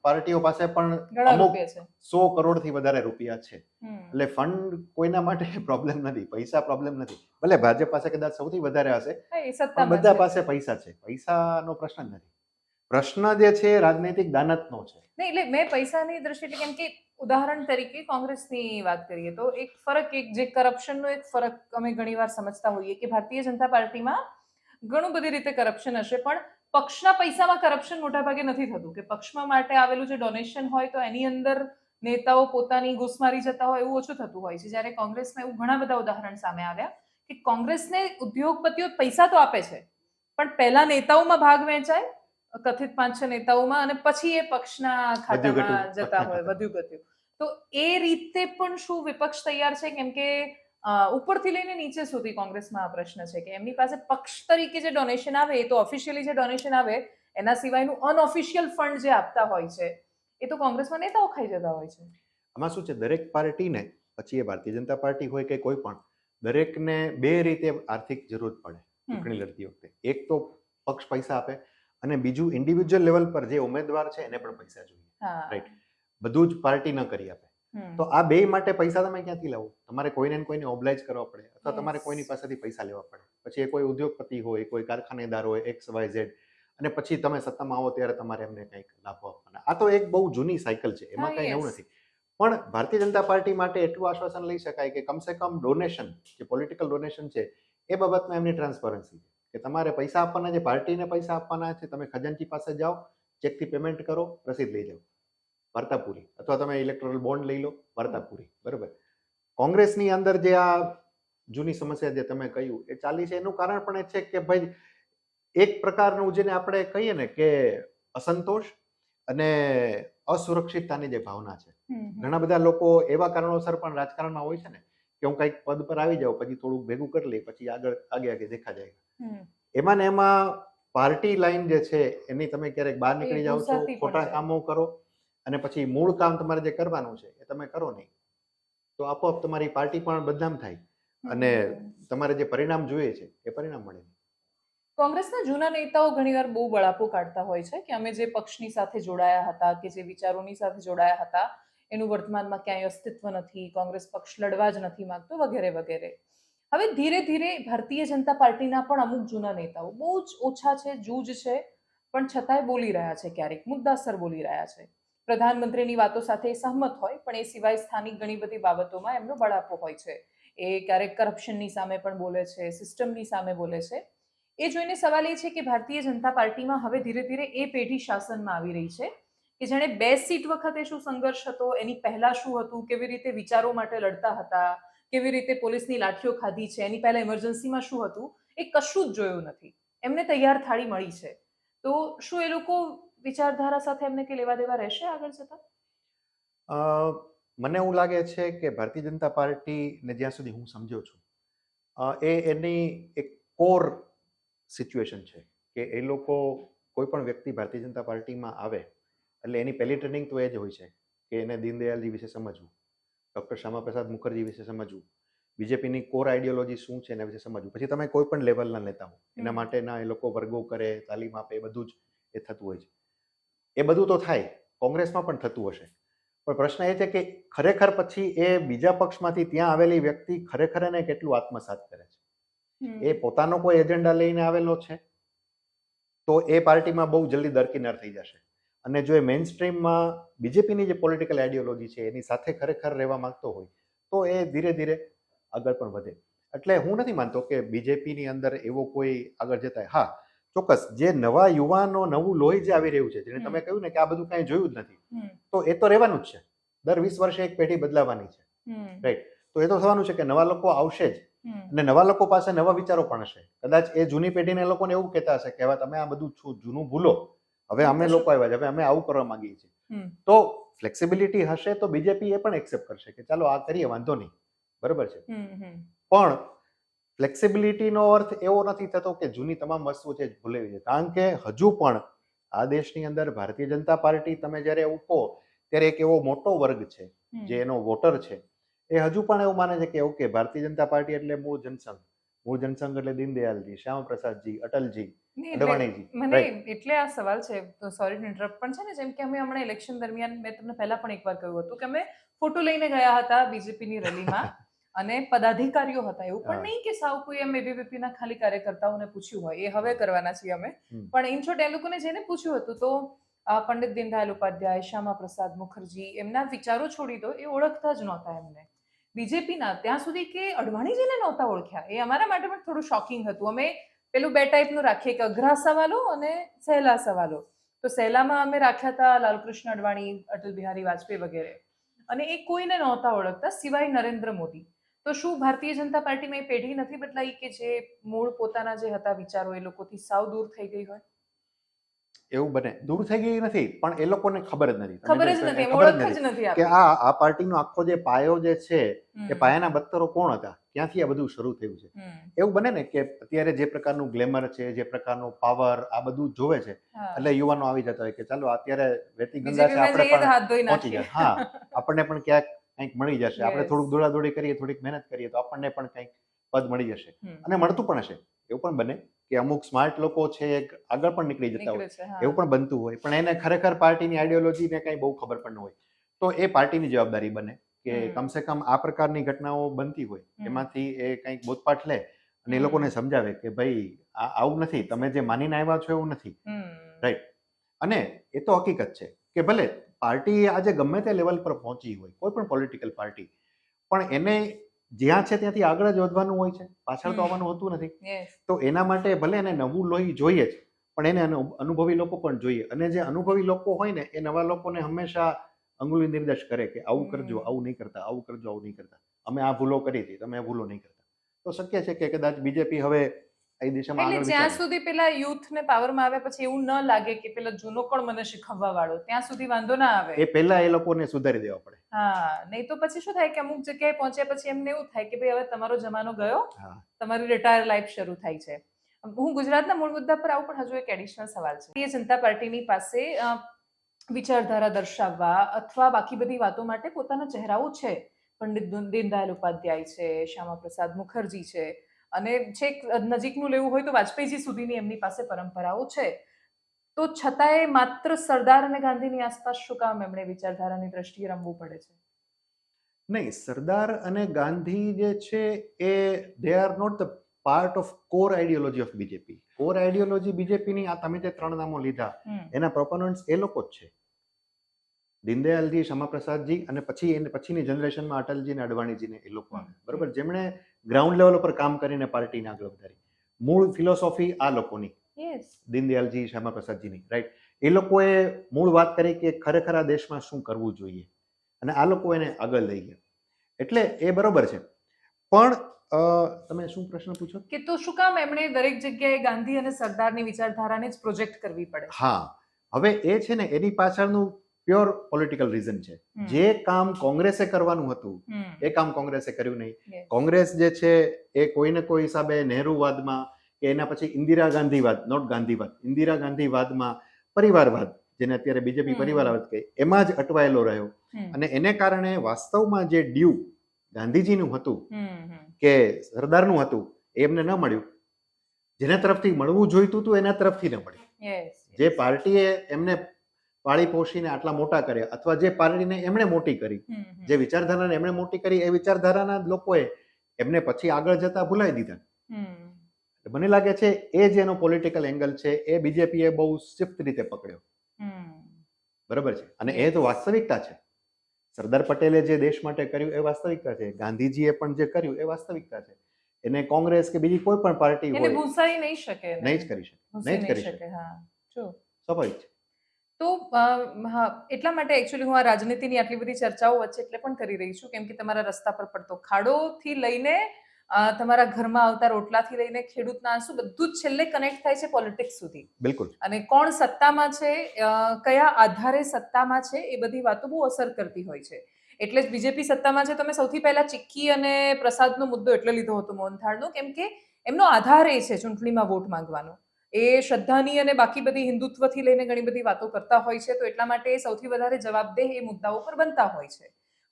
પાર્ટીઓ પાસે પણ ઘણા અમુક રૂપિયા છે. 100 કરોડથી વધારે રૂપિયા છે. એટલે ફંડ કોઈના માટે પ્રોબ્લેમ નથી, પૈસા પ્રોબ્લેમ નથી. ભલે ભાજપ પાસે કદાચ સૌથી વધારે હશે, હા, એ પણ સત્તામાં બધા છે. પાસે પૈસા છે. પૈસાનો પ્રશ્ન જ નથી. પ્રશ્ન જે છે રાજનૈતિક દાનતનો છે. નહીં, એટલે મેં પૈસાની દ્રષ્ટિએ કેમ કે ઉદાહરણ તરીકે કોંગ્રેસની વાત કરીએ તો એક ફરક, એક જે કરપ્શનનો એક ફરક અમે ઘણીવાર સમજતા હોઈએ કે ભારતીય જનતા પાર્ટીમાં ઘણું બધી રીતે કરપ્શન હશે, પણ પક્ષના પૈસામાં કરપ્શન મોટાભાગે નથી થતું, કે પક્ષમાં માટે આવેલું જે ડોનેશન હોય તો એની અંદર નેતાઓ પોતાની ઘૂસમારી જતા હોય એવું ઓછું થતું હોય છે. જ્યારે કોંગ્રેસમાં એવું ઘણા બધા ઉદાહરણ સામે આવ્યા કે કોંગ્રેસને ઉદ્યોગપતિઓ પૈસા તો આપે છે પણ પહેલા નેતાઓમાં ભાગ વહેંચાય, કથિત 5-6 નેતાઓમાં, અને પછી એ પક્ષના ખાતામાં જતા હોય વધુ ગત્યું. તો એ રીતે પણ શું વિપક્ષ તૈયાર છે? કેમ કે ઉપરથી લઈને નીચે સુધી કોંગ્રેસમાં આ પ્રશ્ન છે કે એમની પાસે પક્ષ તરીકે જે ડોનેશન આવે એ તો ઓફિશિયલી જે ડોનેશન આવે એના સિવાયનું અનઓફિશિયલ ફંડ જે આપતા હોય છે એ તો કોંગ્રેસમાં નેતાઓ ખાઈ જતા હોય છે. આમાં શું છે, દરેક પાર્ટીને, પછી એ ભારતીય જનતા પાર્ટી હોય કે કોઈ પણ, દરેકને બે રીતે આર્થિક જરૂર પડે ચૂંટણી લડતી વખતે. એક તો પક્ષ પૈસા આપે અને બીજું ઇન્ડિવિજ્યુઅલ લેવલ પર જે ઉમેદવાર છે એને પણ પૈસા જોઈએ. રાઈટ. બધું જ પાર્ટી ન કરી આપે. તો આ બે માટે પૈસા તમે ક્યાંથી લાવો? તમારે કોઈને ને કોઈને ઓબ્લાઇજ કરવા પડે અથવા તમારે કોઈની પાસેથી પૈસા લેવા પડે. પછી એ કોઈ ઉદ્યોગપતિ હોય, કોઈ કારખાનેદાર હોય, XYZ, અને પછી તમે સત્તામાં આવો ત્યારે તમારે એમને કંઈક લાભો આપવાના. આ તો એક બહુ જૂની સાયકલ છે, એમાં કંઈ નવું નથી. પણ ભારતીય જનતા પાર્ટી માટે એટલું આશ્વાસન લઈ શકાય કે કમસે કમ ડોનેશન, જે પોલિટિકલ ડોનેશન છે એ બાબતમાં એમની ટ્રાન્સપરન્સી છે કે તમારે પૈસા આપવાના છે, પાર્ટીને પૈસા આપવાના છે, તમે ખજાનચી પાસે જાઓ, ચેકથી પેમેન્ટ કરો, રસીદ લઈ જાઓ, વાર્તા પૂરી. અથવા તમે ઇલેક્ટોરલ બોન્ડ લઈ લો, વાર્તા પૂરી. બરાબર. કોંગ્રેસની અંદર જે આ જૂની સમસ્યા જે તમે કહ્યું એ ચાલી છે, એનું કારણ પણ એ છે કે ભાઈ એક પ્રકારનું જેને આપણે કહીએ ને કે અસંતોષ અને અસુરક્ષિતતાની જે ભાવના છે. ઘણા બધા લોકો એવા કારણોસર પણ રાજકારણમાં હોય છે ને કે હું કંઈક પદ પર આવી જાઉં, પછી થોડુંક ભેગું કરી લઈ, પછી આગે દેખા જાય. એમાં ને એમાં પાર્ટી લાઈન જે છે એની તમે ક્યારેક બહાર નીકળી જાઓ છો, ખોટા કામો કરો, અને પછી મૂળ કામ તમારે જે કરવાનું છે એ તમે કરો નહીં, તો આપોઆપ તમારી પાર્ટી પણ બદનામ થાય. અને હમ. તમારે જે પરિણામ જોઈએ છે એ પરિણામ મળે નહીં. કોંગ્રેસના જૂના નેતાઓ ઘણીવાર બહુ બળાપો કાઢતા હોય છે કે અમે જે પક્ષની સાથે જોડાયા હતા કે જે વિચારોની સાથે જોડાયા હતા એનું વર્તમાનમાં ક્યાંય અસ્તિત્વ નથી, કોંગ્રેસ પક્ષ લડવા જ નથી માંગતો વગેરે વગેરે. હવે ધીરે ધીરે ભારતીય જનતા પાર્ટીના પણ અમુક જૂના નેતાઓ બહુ જ ઓછા છે, જૂજ છે, પણ છતાંય બોલી રહ્યા છે, ક્યારેક મુદ્દાસર બોલી રહ્યા છે. પ્રધાનમંત્રીની વાતો સાથે સહમત હોય પણ એ સિવાય સ્થાનિક ઘણી બધી બાબતોમાં એમનો બળાપો હોય છે. એ ક્યારેક કરપ્શનની સામે પણ બોલે છે, સિસ્ટમની સામે બોલે છે. એ જોઈને સવાલ એ છે કે ભારતીય જનતા પાર્ટીમાં હવે ધીરે ધીરે એ પેઢી શાસનમાં આવી રહી છે કે જેણે 2 સીટ વખતે શું સંઘર્ષ હતો, એની પહેલા શું હતું, કેવી રીતે વિચારો માટે લડતા હતા, કેવી રીતે પોલીસની લાઠીઓ ખાધી છે, એની પહેલા ઇમરજન્સીમાં શું હતું, એ કશું જ જોયું નથી. એમને તૈયાર થાળી મળી છે. તો શું એ લોકો વિચારધારા સાથે એમને કે લેવા દેવા રહેશે આગળ જતા? અ, મને એવું લાગે છે કે ભારતીય જનતા પાર્ટીને જ્યાં સુધી હું સમજ્યો છું એ એની એક કોર સિચ્યુએશન છે કે એ લોકો કોઈ પણ વ્યક્તિ ભારતીય જનતા પાર્ટીમાં આવે એટલે એની પહેલી ટ્રેનિંગ તો એ જ હોય છે કે એને દીનદયાલજી વિશે સમજવું, ડૉક્ટર શ્યામાપ્રસાદ મુખર્જી વિશે સમજવું, બીજેપીની કોર આઈડિયોલોજી શું છે એના વિશે સમજવું. પછી તમે કોઈ પણ લેવલના નેતા હો એના માટેના એ લોકો વર્ગો કરે, તાલીમ આપે, એ બધું જ એ થતું હોય છે. એ બધું તો થાય, કોંગ્રેસમાં પણ થતું હશે. પણ પ્રશ્ન એ છે કે ખરેખર પછી એ બીજા પક્ષમાંથી ત્યાં આવેલી વ્યક્તિ ખરેખર એને કેટલું આત્મસાત કરે છે. એ પોતાનો કોઈ એજન્ડા લઈને આવેલો છે તો એ પાર્ટીમાં બહુ જલ્દી દરકિનાર થઈ જશે. અને જો એ મેઇન સ્ટ્રીમમાં બીજેપીની જે પોલિટિકલ આઈડિયોલોજી છે એની સાથે ખરેખર રહેવા માંગતો હોય તો એ ધીરે ધીરે આગળ પણ વધે. એટલે હું નથી માનતો કે બીજેપીની અંદર એવો કોઈ આગળ જતા. હા, ચોક્કસ જે નવા યુવાનો, નવું લોહી જે આવી રહ્યું છે, જેને તમે કહ્યું ને કે આ બધું કાંઈ જોયું જ નથી, તો એ તો રહેવાનું જ છે. દર 20 વર્ષે એક પેઢી બદલાવાની છે, રાઈટ? તો એ તો થવાનું છે કે નવા લોકો આવશે જ, અને નવા લોકો પાસે નવા વિચારો પણ હશે. કદાચ એ જૂની પેઢીને લોકોને એવું કહેતા હશે કે હવે તમે આ બધું જૂનું ભૂલો, હવે અમે લોકો આવ્યા છે, હવે અમે આવું કરવા માંગીએ છીએ. તો ફ્લેક્સિબિલિટી હશે તો બીજેપી એ પણ એક્સેપ્ટ કરશે કે ચાલો આ કરીએ, વાંધો નહીં, બરાબર છે. પણ ફ્લેક્સિબિલિટીનો અર્થ એવો નથી થતો કે જૂની તમામ વસ્તુઓ છે ભૂલેવી છે. કારણ કે હજુ પણ આ દેશની અંદર ભારતીય જનતા પાર્ટી તમે જ્યારે એવું કહો ત્યારે એક એવો મોટો વર્ગ છે જે એનો વોટર છે, એ હજુ પણ એવું માને છે કે ઓકે, ભારતીય જનતા પાર્ટી એટલે મૂળ જનસંઘ, મૂળ જનસંઘ એટલે દીનદયાલજી, શ્યામાપ્રસાદજી, અટલજી, અડવાણીજી, મને રાઈટ? એટલે આ સવાલ છે, સોરી ટુ ઇન્ટરપ્ટ, પણ છે ને જેમ કે અમે હમણાં ઇલેક્શન દરમિયાન મેં તમને પહેલા પણ એકવાર કહ્યું હતું કે અમે ફોટો લઈને ગયા હતા બીજેપીની રેલીમાં અને પદાધિકારીઓ હતા, એવું પણ નહીં કે સાવ કોઈ એમ એબીવીપીના ખાલી કાર્યકર્તાઓને પૂછ્યું હોય, એ હવે કરવાના છીએ અમે, પણ ઇન શોર્ટ એ લોકોને જઈને પૂછ્યું હતું તો પંડિત દીનદયાલ ઉપાધ્યાય, શ્યામાપ્રસાદ મુખર્જી, એમના વિચારો છોડી દો, એ ઓળખતા જ નહોતા એમને. બીજેપીના ત્યાં સુધી કે અડવાણીજીને નહોતા ઓળખ્યા. એ અમારા માટે પણ થોડું શોકિંગ હતું. અમે પેલું 2 ટાઈપનું રાખીએ કે અઘરા સવાલો અને સહેલા સવાલો. તો સહેલામાં અમે રાખ્યા હતા લાલકૃષ્ણ અડવાણી, અટલ બિહારી વાજપેયી વગેરે, અને એ કોઈને નહોતા ઓળખતા સિવાય નરેન્દ્ર મોદી. તો શું ભારતીય જનતા પાર્ટીમાં એ પેઢી નથી બદલાઈ કે જે મૂળ પોતાના જે હતા વિચારો એ લોકોથી સાવ દૂર થઈ ગઈ હોય? એવું બને. દૂર થઈ ગઈ નથી, પણ એ લોકોને ખબર જ નથી. ખબર જ નથી, ખબર ઓળખ જ નથી કે આપી. આ પાર્ટીનો આખો જે પાયો જે છે એ પાયાના બત્તરો કોણ હતા, ક્યાંથી આ બધું શરૂ થયું છે. એવું બને ને કે અત્યારે જે પ્રકારનું ગ્લેમર છે, જે પ્રકારનું પાવર, આ બધું જોવે છે, એટલે યુવાનો આવી જતા હોય કે ચાલો અત્યારે વેતી ગંગા છે, આપણે પણ પહોંચી જાય. હા, આપણને પણ ક્યાંક કંઈક મળી જશે, આપણે થોડુંક દોડાદોડી કરીએ, થોડીક મહેનત કરીએ તો આપણને પણ કંઈક પદ મળી જશે, અને મળતું પણ હશે. એવું પણ બને કે અમુક સ્માર્ટ લોકો છે આગળ પણ નીકળી જતા હોય, એવું પણ બનતું હોય. પણ એને ખરેખર પાર્ટીની આઈડિયોલોજીને કંઈ બહુ ખબર પણ ન હોય, તો એ પાર્ટીની જવાબદારી બને કે કમસે કમ આ પ્રકારની ઘટનાઓ બનતી હોય એમાંથી એ કંઈક બોધપાઠ લે અને એ લોકોને સમજાવે કે ભાઈ આ આવું નથી, તમે જે માનીને આવ્યા છો એવું નથી, રાઈટ? અને એ તો હકીકત છે કે ભલે પાર્ટી આજે ગમે તે લેવલ પર પહોંચી હોય, કોઈ પણ પોલિટિકલ પાર્ટી, પણ એને જ્યાં છે ત્યાંથી આગળ જ વધવાનું હોય છે, પાછળ તો આવવાનું હોતું નથી. તો એના માટે ભલે એને નવું લોહી જોઈએ જ, પણ એને અનુભવી લોકો પણ જોઈએ. અને જે અનુભવી લોકો હોય ને એ નવા લોકોને હંમેશા અંગુલી નિર્દેશ કરે કે આવું કરજો, આવું નહીં કરતા, આવું કરજો, આવું નહીં કરતા, અમે આ ભૂલો કરી હતી, તમે આ ભૂલો નહીં કરતા. તો શક્ય છે કે કદાચ બીજેપી હવે એ દિશામાં એટલે આગળ જ્યાં વિચારે. સુધી પેલા યુથને પાવરમાં આવ્યા પછી એવું ન લાગે કે પેલા જૂનો કોણ મને શીખવવા વાળો, ત્યાં સુધી વાંધો ના આવે. એ પહેલા એ લોકોને સુધારી દેવા પડે. હા, નહીં તો પછી શું થાય કે અમુક જગ્યાએ પહોંચ્યા પછી એમને એવું થાય કે ભાઈ હવે તમારો જમાનો ગયો, તમારી રિટાયર લાઈફ શરૂ થાય છે. હું ગુજરાતના મૂળ મુદ્દા પર આવું, પણ હજુ એક એડિશનલ સવાલ છે. ભારતીય જનતા પાર્ટીની પાસે વિચારધારા દર્શાવવા અથવા બાકી બધી વાતો માટે પોતાના ચહેરાઓ છે, પંડિત દીનદયાલ ઉપાધ્યાય છે, શ્યામાપ્રસાદ મુખર્જી છે, અને છેક નજીકનું લેવું હોય તો વાજપેયીજી સુધીની એમની પાસે પરંપરાઓ છે. તો છતાંય માત્ર સરદાર અને ગાંધીની આસપાસ શું કામ એમણે વિચારધારાની દ્રષ્ટિએ રમવું પડે છે? નહીં, સરદાર અને ગાંધી જે છે એ they are not the part of core ideology of BJP. Core ideology બીજેપીની આ તમે જે 3 નામો લીધા એના પ્રોપોનન્ટ્સ એ લોકો જ છે. દીનદયાલજી, શ્યામાપ્રસાદજી અને પછીની જનરેશનમાં અટલજી અને અડવાણીજીને એ લોકો આવે, બરોબર, જેમણે ગ્રાઉન્ડ લેવલ ઉપર કામ કરીને પાર્ટીને આગળ વધારી. મૂળ ફિલોસોફી આ લોકોની, દીનદયાલજી, શ્યામાપ્રસાદજીની, રાઈટ. એ લોકોએ મૂળ વાત કરી કે ખરેખર આ દેશમાં શું કરવું જોઈએ અને આ લોકો એને આગળ લઈ ગયા, એટલે એ બરોબર છે. પણ તમે શું પ્રશ્ન પૂછો કે તો શું કામ એમણે દરેક જગ્યાએ ગાંધી અને સરદારની વિચારધારાને જ પ્રોજેક્ટ કરવી પડે? હા, હવે એ છે ને એની પાછળનું પ્યોર પોલિટિકલ રીઝન છે. જે કામ કોંગ્રેસે કરવાનું હતું એ કામ કોંગ્રેસે કર્યું નહીં. કોંગ્રેસ જે છે એ કોઈને કોઈ હિસાબે નહેરુવાદમાં કે એના પછી ઇન્દિરા ગાંધીવાદ, નોટ ગાંધીવાદ, ઇન્દિરા ગાંધીવાદમાં પરિવારવાદ, જેને અત્યારે બીજેપી પરિવારવાદ કહે, એમાં જ અટવાયેલો રહ્યો. અને એને કારણે વાસ્તવમાં જે ડ્યુ ગાંધીજીનું હતું કે સરદારનું હતું એ એમને ન મળ્યું. જેના તરફથી મળવું જોઈતું હતું એના તરફથી ન મળ્યું. જે પાર્ટીએ એમને પાળી પોષીને આટલા મોટા કર્યા અથવા જે પાર્ટીને એમણે મોટી કરી, જે વિચારધારાને એમણે મોટી કરી, એ વિચારધારાના લોકોએ એમને પછી આગળ જતા ભૂલાઈ દીધા. મને લાગે છે એ જે એનો પોલિટિકલ એંગલ છે એ બીજેપીએ બહુ શિફ્ટ રીતે પકડ્યો. બરાબર છે, અને એ તો વાસ્તવિકતા છે. સરદાર પટેલે જે દેશ માટે કર્યું એ વાસ્તવિકતા છે. ગાંધીજીએ પણ જે કર્યું એ વાસ્તવિકતા છે. એને કોંગ્રેસ કે બીજી કોઈ પણ પાર્ટી હોય ભૂંસાઈ નહીં શકે, નહીં જ કરી શકે, નહીં જ કરી શકે. સ્વાભાવિક છે. તો એટલા માટે એકચ્યુઅલી હું આ રાજનીતિની આટલી બધી ચર્ચાઓ વચ્ચે એટલે પણ કરી રહી છું કેમ કે તમારા રસ્તા પર પડતો ખાડોથી લઈને તમારા ઘરમાં આવતા રોટલાથી લઈને ખેડૂતના આંસુ બધું જ છેલ્લે કનેક્ટ થાય છે પોલિટિક્સ સુધી. બિલકુલ. અને કોણ સત્તામાં છે, કયા આધારે સત્તામાં છે, એ બધી વાતો બહુ અસર કરતી હોય છે. એટલે જ બીજેપી સત્તામાં છે. તમે સૌથી પહેલા ચિક્કી અને પ્રસાદનો મુદ્દો એટલે લીધો હતો મોહનથાળનો, કેમ કે એમનો આધાર એ છે ચૂંટણીમાં વોટ માંગવાનો. એ શ્રદ્ધાની અને બાકી બધી હિન્દુત્વથી લઈને ઘણી બધી વાતો કરતા હોય છે, તો એટલા માટે સૌથી વધારે જવાબદેહ એ મુદ્દાઓ પર બનતા હોય છે.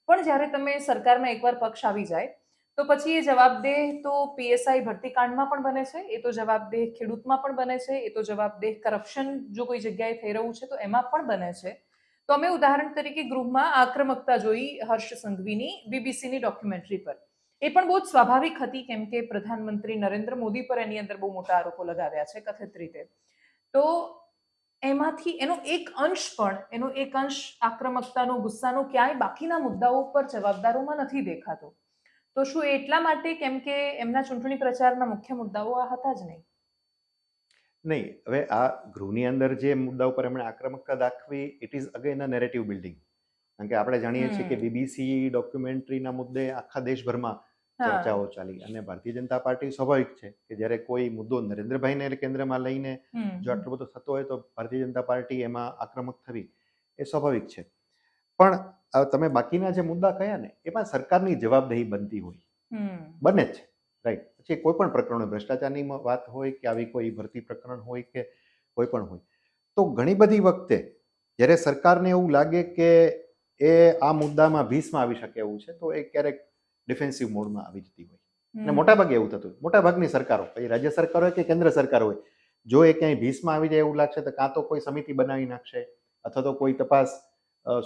પણ જ્યારે તમે સરકારમાં એકવાર પક્ષ આવી જાય તો પછી એ જવાબદેહ તો પીએસઆઈ ભરતીકાંડમાં પણ બને છે, એ તો જવાબદેહ ખેડૂતમાં પણ બને છે, એ તો જવાબદેહ કરપ્શન જો કોઈ જગ્યાએ થઈ રહ્યું છે તો એમાં પણ બને છે. તો અમે ઉદાહરણ તરીકે ગૃહમાં આક્રમકતા જોઈ હર્ષ સંઘવીની બીબીસીની ડોક્યુમેન્ટરી પર. એ પણ બહુ જ સ્વાભાવિક હતી કેમ કે પ્રધાનમંત્રી નરેન્દ્ર મોદી પર એની અંદર બહુ મોટા આરોપો લગાવ્યા છે કથિત રીતે. તો એમાંથી એનો એક અંશ આક્રમકતાનો, ગુસ્સાનો ક્યાંય બાકીના મુદ્દાઓ પર જવાબદારોમાં નથી દેખાતો. તો શું એટલા માટે કેમ કે એમના ચૂંટણી પ્રચારના મુખ્ય મુદ્દાઓ આ હતા જ નહીં? નહીં, હવે આ ગૃહની અંદર જે મુદ્દા ઉપર એમણે આક્રમકતા દાખવી, it is again a narrative building. કારણ કે આપણે જાણીએ છીએ કે બીબીસી ડોક્યુમેન્ટરીના મુદ્દે આખા દેશભરમાં ચર્ચાઓ ચાલી અને ભારતીય જનતા પાર્ટી સ્વાભાવિક છે કે જ્યારે કોઈ મુદ્દો નરેન્દ્રભાઈને કેન્દ્રમાં લઈને જો આટલો બધો થતો હોય તો ભારતીય જનતા પાર્ટી એમાં આક્રમક થવી એ સ્વાભાવિક છે. પણ તમે બાકીના જે મુદ્દા કયા ને એમાં સરકારની જવાબદેહી બનતી હોય, બને જ છે, રાઈટ. પછી કોઈ પણ પ્રકરણ, ભ્રષ્ટાચારની વાત હોય કે આવી કોઈ ભરતી પ્રકરણ હોય કે કોઈ પણ હોય, તો ઘણી બધી વખતે જ્યારે સરકારને એવું લાગે કે એ આ મુદ્દામાં ભીસમાં આવી શકે એવું છે તો એ ક્યારેક ડિફેન્સિવ મોડમાં આવી જતી હોય. અને મોટાભાગે એવું થતું હોય, મોટાભાગની સરકારો, પછી રાજ્ય સરકાર હોય કે કેન્દ્ર સરકાર હોય, જો એ ક્યાંય ભીસમાં આવી જાય એવું લાગશે તો કાં તો કોઈ સમિતિ બનાવી નાખશે અથવા તો કોઈ તપાસ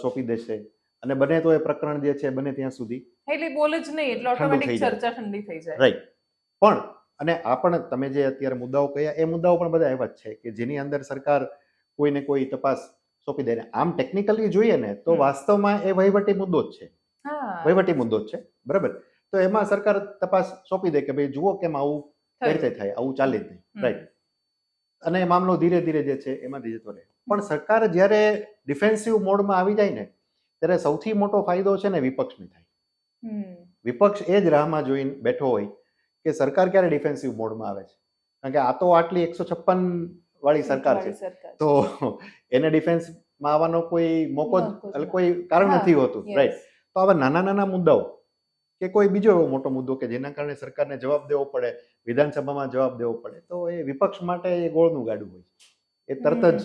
સોંપી દેશે અને બને તો એ પ્રકરણ જે છે બને ત્યાં સુધી એટલે બોલ જ નહીં, એટલે ઓટોમેટિક ચર્ચા ઠંડી થઈ જાય. રાઈટ. પણ અને આ પણ તમે જે અત્યારે મુદ્દાઓ કયા એ મુદ્દાઓ પણ બધા એવા જ છે કે જેની અંદર સરકાર કોઈને કોઈ તપાસ સોંપી દે. આમ ટેકનિકલી જોઈએ ને તો વાસ્તવમાં એ વહીવટી મુદ્દો જ છે, વહીવટી મુદ્દો જ છે, બરાબર. તો એમાં સરકાર તપાસ સોંપી દે કે ભાઈ જુઓ કેમ આવું કઈ રીતે થાય, આવું ચાલે જ નહીં, રાઈટ. અને મામલો ધીરે ધીરે જે છે એમાંથી જતો રહે. પણ સરકાર જ્યારે ડિફેન્સિવ મોડમાં આવી જાય ને ત્યારે સૌથી મોટો ફાયદો છે ને વિપક્ષને થાય. વિપક્ષ એ જ રાહમાં જોઈને બેઠો હોય કે સરકાર ક્યારે ડિફેન્સિવ મોડમાં આવે છે, કારણ કે આ તો આટલી 156 વાળી સરકાર છે તો એને ડિફેન્સમાં આવવાનો કોઈ મોકો કોઈ કારણ નથી હોતું, રાઈટ. તો આવા નાના નાના મુદ્દાઓ કે કોઈ બીજો એવો મોટો મુદ્દો કે જેના કારણે સરકારને જવાબ દેવો પડે, વિધાનસભામાં જવાબ દેવો પડે, તો એ વિપક્ષ માટે એ ગોળનું ગાડું હોય, એ તરત જ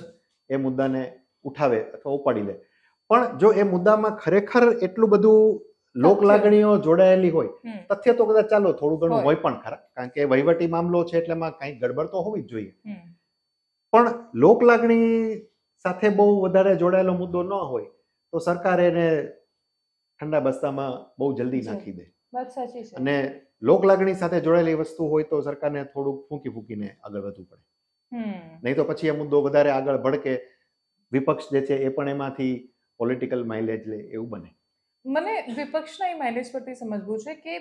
એ મુદ્દાને ઉઠાવે અથવા ઉપાડી લે. પણ જો એ મુદ્દામાં ખરેખર એટલું બધું લોક તથ્યો. લાગણીઓ જોડાયેલી હોય, હમ, તથ્ય તો કદાચ ચાલો થોડું ઘણું હોય. હોય પણ ખરા, કારણ કે વહીવટી મામલો છે એટલે એમાં કંઈક ગડબડ તો હોવી જ જોઈએ, હમ, પણ લોક લાગણી સાથે બહુ વધારે જોડાયેલો મુદ્દો ન હોય તો સરકાર એને ઠંડા બસ્તામાં બહુ જલ્દી જી. નાખી દે. વાત સાચી છે. અને લોક લાગણી સાથે જોડાયેલી વસ્તુ હોય તો સરકારને થોડુંક ફૂંકી ફૂંકીને આગળ વધવું પડે, હમ, નહીં તો પછી એ મુદ્દો વધારે આગળ ભડકે, વિપક્ષ જે છે એ પણ એમાંથી પોલિટિકલ માઇલેજ લે એવું બને. મને વિપક્ષના એ માઇલેજ પરથી સમજવું છે કે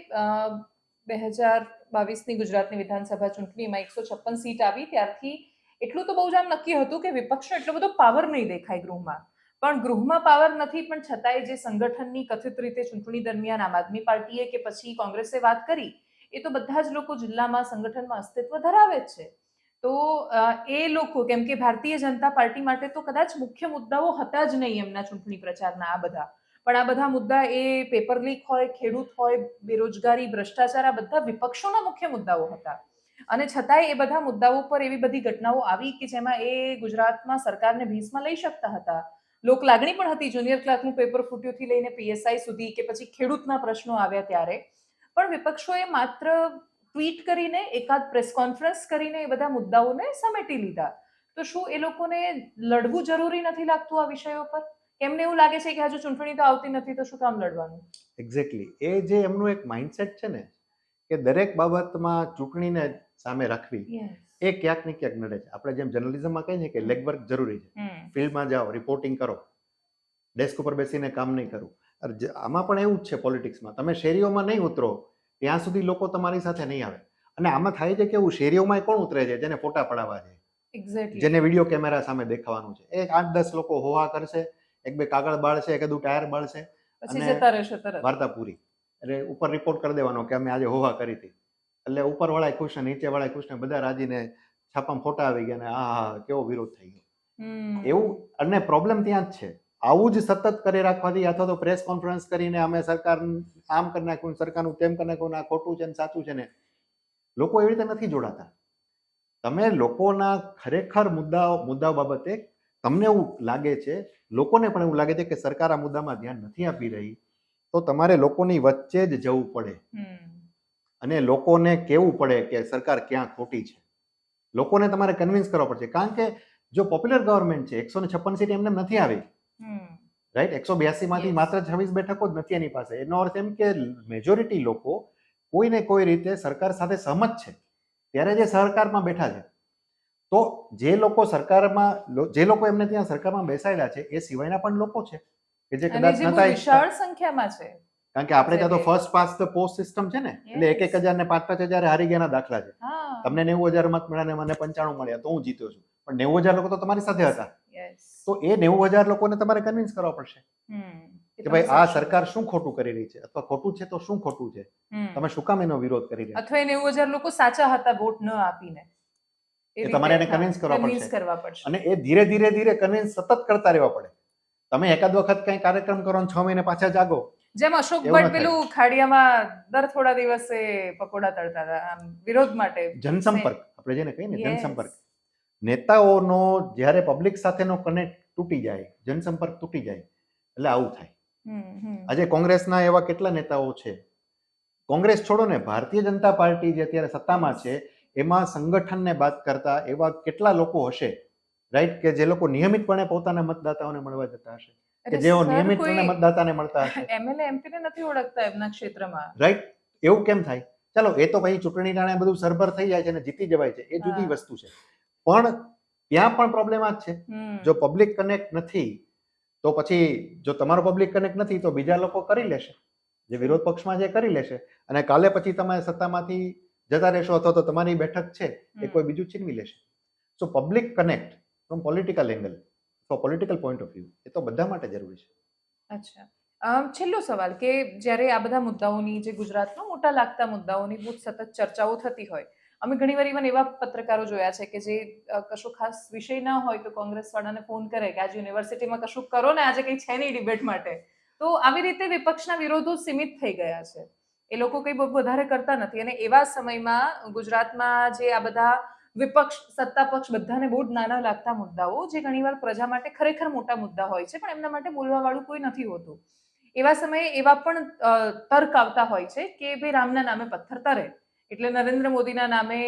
2022ની ગુજરાતની વિધાનસભા ચૂંટણીમાં 156 સીટ આવી ત્યારથી એટલું તો બહુ જ આમ નક્કી હતું કે વિપક્ષનો એટલો બધો પાવર નહીં દેખાય ગૃહમાં. પણ ગૃહમાં પાવર નથી, પણ છતાંય જે સંગઠનની કથિત રીતે ચૂંટણી દરમિયાન આમ આદમી પાર્ટીએ કે પછી કોંગ્રેસે વાત કરી, એ તો બધા જ લોકો જિલ્લામાં સંગઠનમાં અસ્તિત્વ ધરાવે જ છે. તો એ લોકો, કેમ કે ભારતીય જનતા પાર્ટી માટે તો કદાચ મુખ્ય મુદ્દાઓ હતા જ નહીં એમના ચૂંટણી પ્રચારના આ બધા, પણ આ બધા મુદ્દા એ પેપર લીક હોય, ખેડૂત હોય, બેરોજગારી, ભ્રષ્ટાચાર, આ બધા વિપક્ષોના મુખ્ય મુદ્દાઓ હતા. અને છતાંય એ બધા મુદ્દાઓ પર એવી બધી ઘટનાઓ આવી કે જેમાં એ ગુજરાતમાં સરકારને ભીંસમાં લઈ શકતા હતા. લોક લાગણી પણ હતી, જુનિયર ક્લાર્કનું પેપર ફૂટ્યુંથી લઈને પીએસઆઈ સુધી, કે પછી ખેડૂતના પ્રશ્નો આવ્યા ત્યારે. પણ વિપક્ષોએ માત્ર ટ્વીટ કરીને, એકાદ પ્રેસ કોન્ફરન્સ કરીને એ બધા મુદ્દાઓને સમેટી લીધા. તો શું એ લોકોને લડવું જરૂરી નથી લાગતું આ વિષયો પર? એમને એવું લાગે છે કે હજુ ચૂંટણી તો આવતી નથી તો શું કામ લડવાનું? એક્ઝેક્ટલી, એ જે એમનું એક માઇન્ડસેટ છે ને કે દરેક બાબતમાં ચૂંટણીને સામે રાખવી, એ ક્યાંક ને ક્યાંક નડે છે. આપણે જેમ જર્નલિઝમમાં કહીએ છીએ કે લેગવર્ક જરૂરી છે, ફિલ્ડમાં જાઓ, રિપોર્ટિંગ કરો, ડેસ્ક ઉપર બેસીને કામ નહીં કરવું. આમાં પણ એવું જ છે પોલિટિક્સમાં, તમે શેરીઓમાં નહીં ઉતરો ત્યાં સુધી લોકો તમારી સાથે નહીં આવે. અને આમાં થાય છે કે એવું શેરીઓમાં કોણ ઉતરે છે? જેને ફોટા પડાવવા છે, એક્ઝેક્ટલી. જેને વિડીયો કેમેરા સામે દેખાવાનું છે. એક 8-10 લોકો હોહા કરશે, એક બે કાગળ બાળશે, એકાદું ટાયર બાળશે પછી અને જતા રહેશે તરત. વાર્તા પૂરી. એટલે ઉપર રિપોર્ટ કરી દેવાનો કે અમે આજે હોહા કરી હતી, એટલે ઉપર વાળા ખુશ ને નીચે વાળા ખુશ ને બધા રાજીને છાપામાં ફોટા આવી ગયા ને આ હા કેવો વિરોધ થઈ ગયો એવું. અને પ્રોબ્લેમ ત્યાં જ છે. આવું જ સતત કરી રાખવાથી, અથવા તો પ્રેસ કોન્ફરન્સ કરીને અમે સરકાર આમ કરી નાખ્યું, સરકારનું તેમ કરી નાખ્યું, આ ખોટું છે ને સાચું છે ને, લોકો એવી રીતે નથી જોડાતા. તમે લોકોના ખરેખર મુદ્દાઓ બાબતે તમને એવું લાગે છે, લોકોને પણ એવું લાગે છે કે સરકાર આ મુદ્દામાં ધ્યાન નથી આપી રહી, તો તમારે લોકોની વચ્ચે જ જવું પડે અને લોકોને કહેવું પડે કે સરકાર ક્યાં ખોટી છે. લોકોને તમારે કન્વિન્સ કરવા પડશે, કારણ કે જો પોપ્યુલર ગવર્મેન્ટ છે, 156 સીટ એમને નથી આવી, રાઈટ, 182 માંથી માત્ર 26 બેઠકો જ નથી એની પાસે. એનો અર્થ એમ કે મેજોરિટી લોકો કોઈને કોઈ રીતે સરકાર સાથે સહમત છે, ત્યારે જે સરકારમાં બેઠા છે. તો જે લોકો સરકારમાં, જે લોકો એમને ત્યાં સરકારમાં બેસાડ્યા છે, એ સિવાયના પણ લોકો છે કે જે કદાચ નતા વિશાળ સંખ્યામાં છે. કારણ કે આપણે ત્યાં તો first pass the post system છે ને, એટલે 1,000 ને 5,000 હારી ગયાના દાખલા છે. તમને 90,000 મત મળ્યા ને મને 95 મળ્યા તો હું જીત્યો છું, પણ 90,000 લોકો તો તમારી સાથે હતા. તો એ 90,000 લોકોને તમારે કન્વિન્સ કરવા પડશે કે ભાઈ આ સરકાર શું ખોટું કરી રહી છે, અથવા ખોટું છે તો શું ખોટું છે, તમે શું કામ એનો વિરોધ કરી રહ્યા છો. અથવા 90,000 લોકો સાચા હતા વોટ ન આપીને, એ તમારે એને કન્વિન્સ કરવા પડશે. અને એ ધીરે ધીરે ધીરે કન્વિન્સ સતત કરતા રહેવા પડે. તમે એકાદ વખત કઈ કાર્યક્રમ કરો ને 6 મહિને પાછા જાગો, જેમ અશોક ભટ્ટ પેલું ખાડિયામાં દર થોડા દિવસે પકોડા તળતા હતા આમ વિરોધ માટે. જનસંપર્ક આપણે જેને કહીએ ને, જનસંપર્ક. નેતાઓનો જ્યારે પબ્લિક સાથેનો કનેક્ટ તૂટી જાય, જનસંપર્ક તૂટી જાય, એટલે આવું થાય. આજે કોંગ્રેસના એવા કેટલા નેતાઓ છે, કોંગ્રેસ છોડો ને, ભારતીય જનતા પાર્ટી જે અત્યારે સત્તામાં છે એમાં સંગઠનને બાદ કરતા એવા કેટલા લોકો હશે, રાઈટ, કે જે લોકો નિયમિતપણે પોતાના મતદાતાઓને મળવા જતા હશે, કે જેઓ નિયમિતપણે મતદાતાને મળતા હશે. એમએલએ એમપીને નથી ઓળખતા એમના ક્ષેત્રમાં, રાઈટ. એવું કેમ થાય? ચાલો એ તો પછી ચૂંટણી ટાણે બધું સરભર થઈ જાય છે અને જીતી જવાય છે, એ જુદી વસ્તુ છે. પણ ત્યાં પણ પ્રોબ્લેમ આ જ છે, જો પબ્લિક કનેક્ટ નથી તો પછી, જો તમારો પબ્લિક કનેક્ટ નથી તો બીજા લોકો કરી લેશે, જે વિરોધ પક્ષમાં જે કરી લેશે, અને કાલે પછી તમે સત્તામાંથી જતા રહેશો અથવા તો તમારી બેઠક છે એ કોઈ બીજું છીનવી લેશે. So public connect from political angle, from political point of view, એ તો બધા માટે જરૂરી છે. અચ્છા, છેલ્લો સવાલ કે જ્યારે આ બધા મુદ્દાઓની, જે ગુજરાતમાં મોટા લાગતા મુદ્દાઓની બહુ સતત ચર્ચાઓ થતી હોય, અમે ઘણી વાર ઇવન એવા પત્રકારો જોયા છે કે જે કશો ખાસ વિષય ના હોય તો કોંગ્રેસ વાળાને ફોન કરે કે આજે યુનિવર્સિટીમાં કશું કરો ને, આજે કંઈ છે નહીં ડિબેટ માટે. તો આવી રીતે વિપક્ષના વિરોધો સીમિત થઈ ગયા છે, એ લોકો કંઈ બહુ વધારે કરતા નથી. અને એવા સમયમાં ગુજરાતમાં જે આ બધા વિપક્ષ સત્તા પક્ષ બધાને બહુ જ નાના લાગતા મુદ્દાઓ, જે ઘણીવાર પ્રજા માટે ખરેખર મોટા મુદ્દા હોય છે પણ એમના માટે બોલવા વાળું કોઈ નથી હોતું, એવા સમયે એવા પણ તર્ક આવતા હોય છે કે ભાઈ રામના નામે પથ્થર તરે, એટલે નરેન્દ્ર મોદીના નામે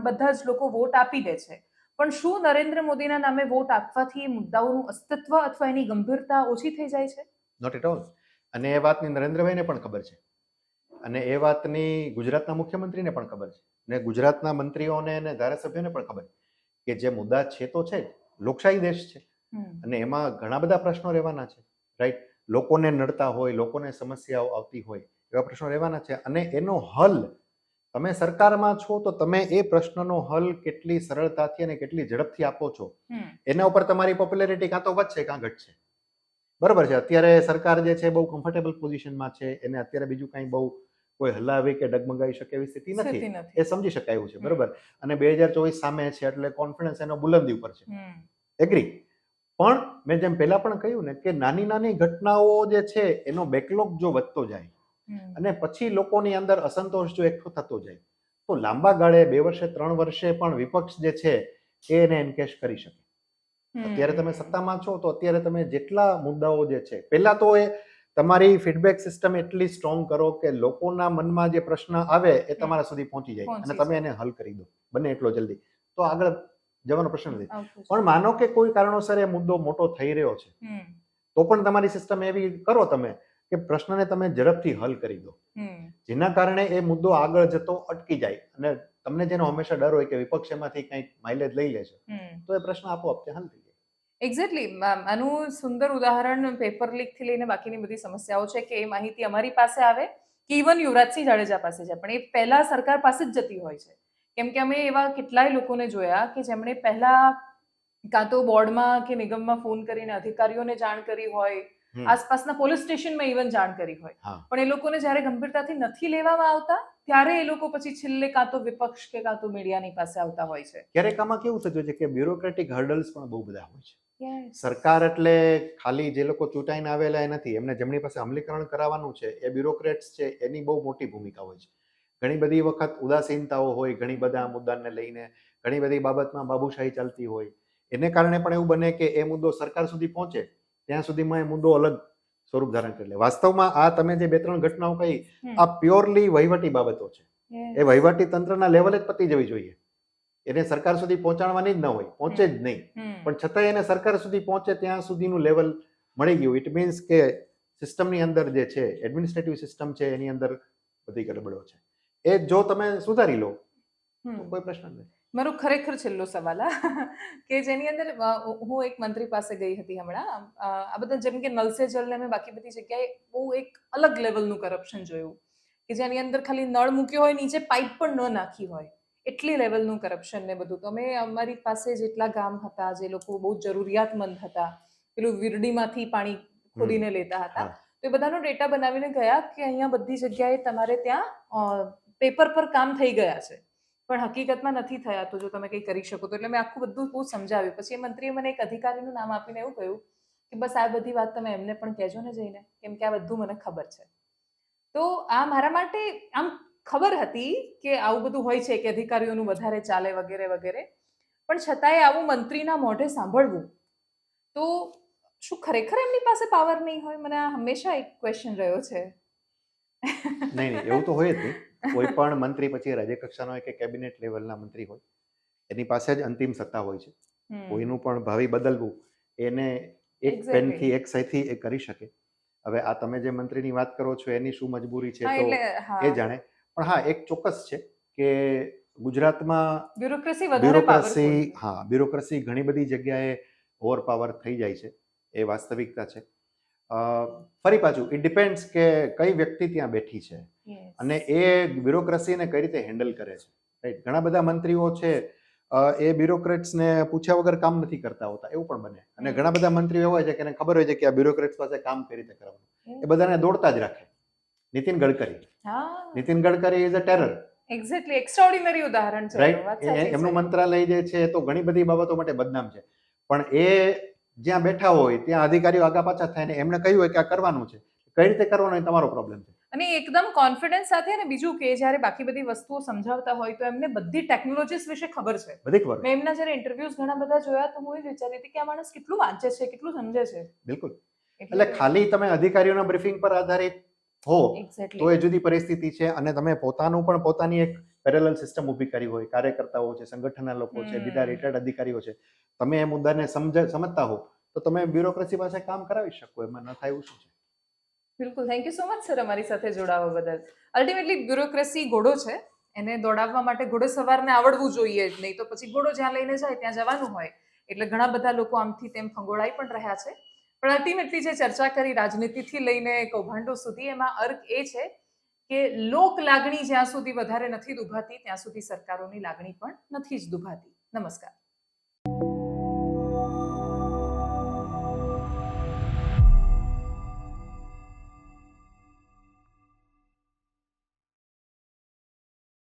બધા જ લોકો વોટ આપી દે છે. પણ શું નરેન્દ્ર મોદીના નામે વોટ આપવાથી એ મુદ્દાઓનું અસ્તિત્વ અથવા એની ગંભીરતા ઓછી થઈ જાય છે? Not at all. અને એ વાતની નરેન્દ્રભાઈને પણ ખબર છે, અને એ વાતની ગુજરાતના મુખ્યમંત્રીને પણ ખબર છે, ને ગુજરાતના મંત્રીઓને અને ધારાસભ્યોને પણ ખબર કે જે મુદ્દા છે તો છે જ, લોકશાહી દેશ છે અને એમાં ઘણા બધા પ્રશ્નો રહેવાના છે, રાઈટ? લોકોને નડતા હોય, લોકોને સમસ્યાઓ આવતી હોય એવા પ્રશ્નો રહેવાના છે, અને એનો હલ, તમે સરકારમાં છો તો તમે એ પ્રશ્નનો હલ કેટલી સરળતાથી અને કેટલી ઝડપથી આપો છો એના ઉપર તમારી પોપ્યુલારિટી કાં તો વધશે કાં ઘટશે. બરાબર છે. અત્યારે સરકાર જે છે બહુ કમ્ફર્ટેબલ પોઝિશનમાં છે, એને અત્યારે બીજું કાંઈ બહુ કોઈ હલાવી કે ડગમગાવી શકે એવી સ્થિતિ નથી, એ સમજી શકાય એવું છે. બરાબર. અને 2024 સામે છે એટલે કોન્ફિડન્સ એનો બુલંદી ઉપર છે. એગ્રી. પણ મેં જેમ પહેલા પણ કહ્યું ને કે નાની નાની ઘટનાઓ જે છે એનો બેકલોગ જો વધતો જાય અને પછી લોકોની અંદર અસંતોષ જો એકઠો થતો જાય તો લાંબા ગાળે 2 વર્ષે 3 વર્ષે પણ વિપક્ષ જે છે એને એનકેશ કરી શકે. અત્યારે તમે સત્તામાં છો તો અત્યારે તમે જેટલા મુદ્દાઓ જે છે, પહેલા તો એ તમારી ફીડબેક સિસ્ટમ એટલી સ્ટ્રોંગ કરો કે લોકોના મનમાં જે પ્રશ્ન આવે એ તમારા સુધી પહોંચી જાય અને તમે એને હલ કરી દો બને એટલો જલ્દી, તો આગળ જવાનો પ્રશ્ન નથી. પણ માનો કે કોઈ કારણોસર એ મુદ્દો મોટો થઈ રહ્યો છે તો પણ તમારી સિસ્ટમ એવી કરો તમે કે પ્રશ્નને તમે ઝડપથી હલ કરી દો, જેના કારણે એ મુદ્દો આગળ જતો અટકી જાય. અને તમને જેનો હંમેશા ડર હોય કે વિપક્ષ એમાંથી કંઈક માઇલેજ લઈ લેશે તો એ પ્રશ્ન આપોઆપ હલ થઈ જાય. એક્ઝેક્ટલી. આનું સુંદર ઉદાહરણ પેપર લીક થી લઈને બાકીની બધી સમસ્યાઓ છે કે એ માહિતી અમારી પાસે આવે કે ઇવન યુવરાજસિંહ જાડેજા પાસે છે, પણ એ પહેલા સરકાર પાસે જ જતી હોય છે. કેમ કે અમે એવા કેટલાય લોકોને જોયા કે જેમણે પહેલા કાં તો બોર્ડમાં કે નિગમમાં ફોન કરીને અધિકારીઓને જાણ કરી હોય, આસપાસના પોલીસ સ્ટેશનમાં ઇવન જાણ કરી હોય, પણ એ લોકોને જ્યારે ગંભીરતાથી નથી લેવામાં આવતા ત્યારે એ લોકો પછી છેલ્લે કાં તો વિપક્ષ કે કાં તો મીડિયાની પાસે આવતા હોય છે. ક્યારેક આમાં કેવું થતું છે કે બ્યુરોક્રેટિક હર્ડલ્સ પણ બહુ બધા હોય છે. સરકાર એટલે ખાલી જે લોકો ચૂંટાઈને આવેલા એ નથી, એમને જેમની પાસે અમલીકરણ કરાવવાનું છે એ બ્યુરોક્રેટ્સ છે, એની બહુ મોટી ભૂમિકા હોય છે. ઘણી બધી વખત ઉદાસીનતાઓ હોય, ઘણી બધા મુદ્દાને લઈને ઘણી બધી બાબતમાં બાબુશાહી ચાલતી હોય, એને કારણે પણ એવું બને કે એ મુદ્દો સરકાર સુધી પહોંચે ત્યાં સુધીમાં એ મુદ્દો અલગ સ્વરૂપ ધારણ કરી લે. વાસ્તવમાં આ તમે જે 2-3 ઘટનાઓ કહી આ પ્યોરલી વહીવટી બાબતો છે. એ વહીવટી તંત્રના લેવલે જ પતી જવી જોઈએ, એને સરકાર સુધી પહોંચાડવાની જ ન હોય, પહોંચે જ નહીં. પણ છતાં એને સરકાર સુધી પહોંચે ત્યાં સુધીનું લેવલ મળી ગયું. ઇટ મીન્સ કે સિસ્ટમની અંદર જે છે એડમિનિસ્ટ્રેટિવ સિસ્ટમ છે એની અંદર બધી ગડબડો છે. એ જો તમે સુધારી લો તો કોઈ પ્રશ્ન નથી. મારો ખરેખર છેલ્લો સવાલ કે જેની અંદર હું એક મંત્રી પાસે ગઈ હતી હમણાં, આ બધા જેમ કે નલ સે જલ ને મેં બાકી બધી જગ્યાએ બહુ એક અલગ લેવલનું કરપ્શન જોયું કે જેની અંદર ખાલી નળ મૂક્યો હોય, નીચે પાઇપ પણ ન નાખી હોય, એટલી લેવલનું કરપ્શન ને બધું. તો અમે અમારી પાસે જેટલા ગામ હતા જે લોકો બહુ જરૂરિયાતમંદ હતા, પેલું વીરડીમાંથી પાણી ખોદીને લેતા હતા, તો એ બધાનો ડેટા બનાવીને ગયા કે અહીંયા બધી જગ્યાએ તમારે ત્યાં પેપર પર કામ થઈ ગયા છે પણ હકીકતમાં નથી થયા, તો જો તમે કંઈ કરી શકો તો. એટલે મેં આખું બધું બહુ સમજાવ્યું. પછી એ મંત્રીએ મને એક અધિકારીનું નામ આપીને એવું કહ્યું કે બસ આ બધી વાત તમે એમને પણ કહેજો ને જઈને, કેમ કે આ બધું મને ખબર છે. તો આ મારા માટે આમ ખબર હતી કે આવું બધું હોય છે કે અધિકારીઓનું વધારે ચાલે વગેરે વગેરે, પણ છતાંય આવું મંત્રીના મોઢે સાંભળવું તો શું ખરેખર એમની પાસે પાવર નહીં હોય? મને આ હંમેશા એક ક્વેશ્ચન રહ્યો છે. નહીં, એવું તો હોય જ નહીં. કોઈ પણ મંત્રી પછી રાજ્ય કક્ષાનો હોય કે કેબિનેટ લેવલના મંત્રી હોય એની પાસે જ અંતિમ સત્તા હોય છે. કોઈનું પણ ભાવિ બદલવું એને એક પેનથી એક સહીથી એ કરી શકે. હવે આ તમે જે મંત્રીની વાત કરો છો એની શું મજબૂરી છે તો એ જાણે, પણ હા એક ચોક્કસ છે કે ગુજરાતમાં બ્યુરોક્રેસી ઘણી બધી જગ્યાએ ઓવરપાવર થઈ જાય છે, એ વાસ્તવિકતા છે. ફરી પાછું ઇટ ડિપેન્ડ્સ કે કઈ વ્યક્તિ ત્યાં બેઠી છે અને એ બ્યુરોક્રેસીને કઈ રીતે હેન્ડલ કરે છે, રાઈટ? ઘણા બધા મંત્રીઓ છે એ બ્યુરોક્રેટ્સને પૂછ્યા વગર કામ નથી કરતા હોતા, એવું પણ બને. અને ઘણા બધા મંત્રીઓ હોય છે કે એને ખબર હોય છે કે આ બ્યુરોક્રેટ્સ પાસે કામ કઈ રીતે કરવાનું, એ બધાને દોડતા જ રાખે. Nitin Gadkari is a terror. Exactly, extraordinary ઉદાહરણ છે, રાઈટ? એમનું મંત્રાલય જે છે તો ઘણી બધી બાબતો માટે બદનામ છે, પણ એ જ્યાં બેઠા હોય ત્યાં અધિકારીઓ આગા પાછા થાય ને એમણે કહ્યું હોય કે આ કરવાનું છે, કઈ રીતે કરવાનું એ તમારો પ્રોબ્લેમ છે. અને એકદમ કોન્ફિડન્સ સાથે. ને બીજું કે જ્યારે બાકી બધી વસ્તુઓ સમજાવતા હોય તો એમને બધી ટેકનોલોજીસ વિશે ખબર છે. બધી ખબર. મેં એમના જ્યારે ઇન્ટરવ્યુઝ ઘણા બધા જોયા તો હું એ વિચારી હતી કે આ માણસ કેટલું વાંચે છે, કેટલું સમજે છે. બિલકુલ. એટલે ખાલી તમે અધિકારીઓના બ્રીફિંગ પર આધારિત હો તો એક્ઝેક્ટલી એ જુદી પરિસ્થિતિ છે, અને તમે પોતાની એક પેરેલલ સિસ્ટમ ઊભી કરી હોય, કાર્યકર્તાઓ છે, સંગઠનના લોકો છે, બીજા રિટાયર્ડ અધિકારીઓ છે, તમે એ મુદ્દાને સમજતા હો તો તમે બ્યુરોક્રેસી પાસે કામ કરાવી શકો, એમાં ન થાય એવું શું છે. બિલકુલ, thank you so much sir અમારી સાથે જોડાવા બદલ. અલ્ટિમેટલી બ્યુરોક્રેસી ઘોડો છે, એને દોડાવવા માટે ઘોડેસવારને આવડવું જોઈએ જ, નહીં તો પછી ઘોડો જ્યાં લઈને જાય ત્યાં જવાનું હોય. એટલે ઘણા બધા લોકો આમથી તેમ ફંગોળાઈ પણ રહ્યા છે. પણ અલ્ટિમેટલી જે ચર્ચા કરી રાજનીતિથી લઈને કૌભાંડો સુધી, એમાં અર્થ એ છે કે લોક લાગણી જ્યાં સુધી વધારે નથી દુભાતી ત્યાં સુધી સરકારોની લાગણી પણ નથી જ દુભાતી. નમસ્કાર.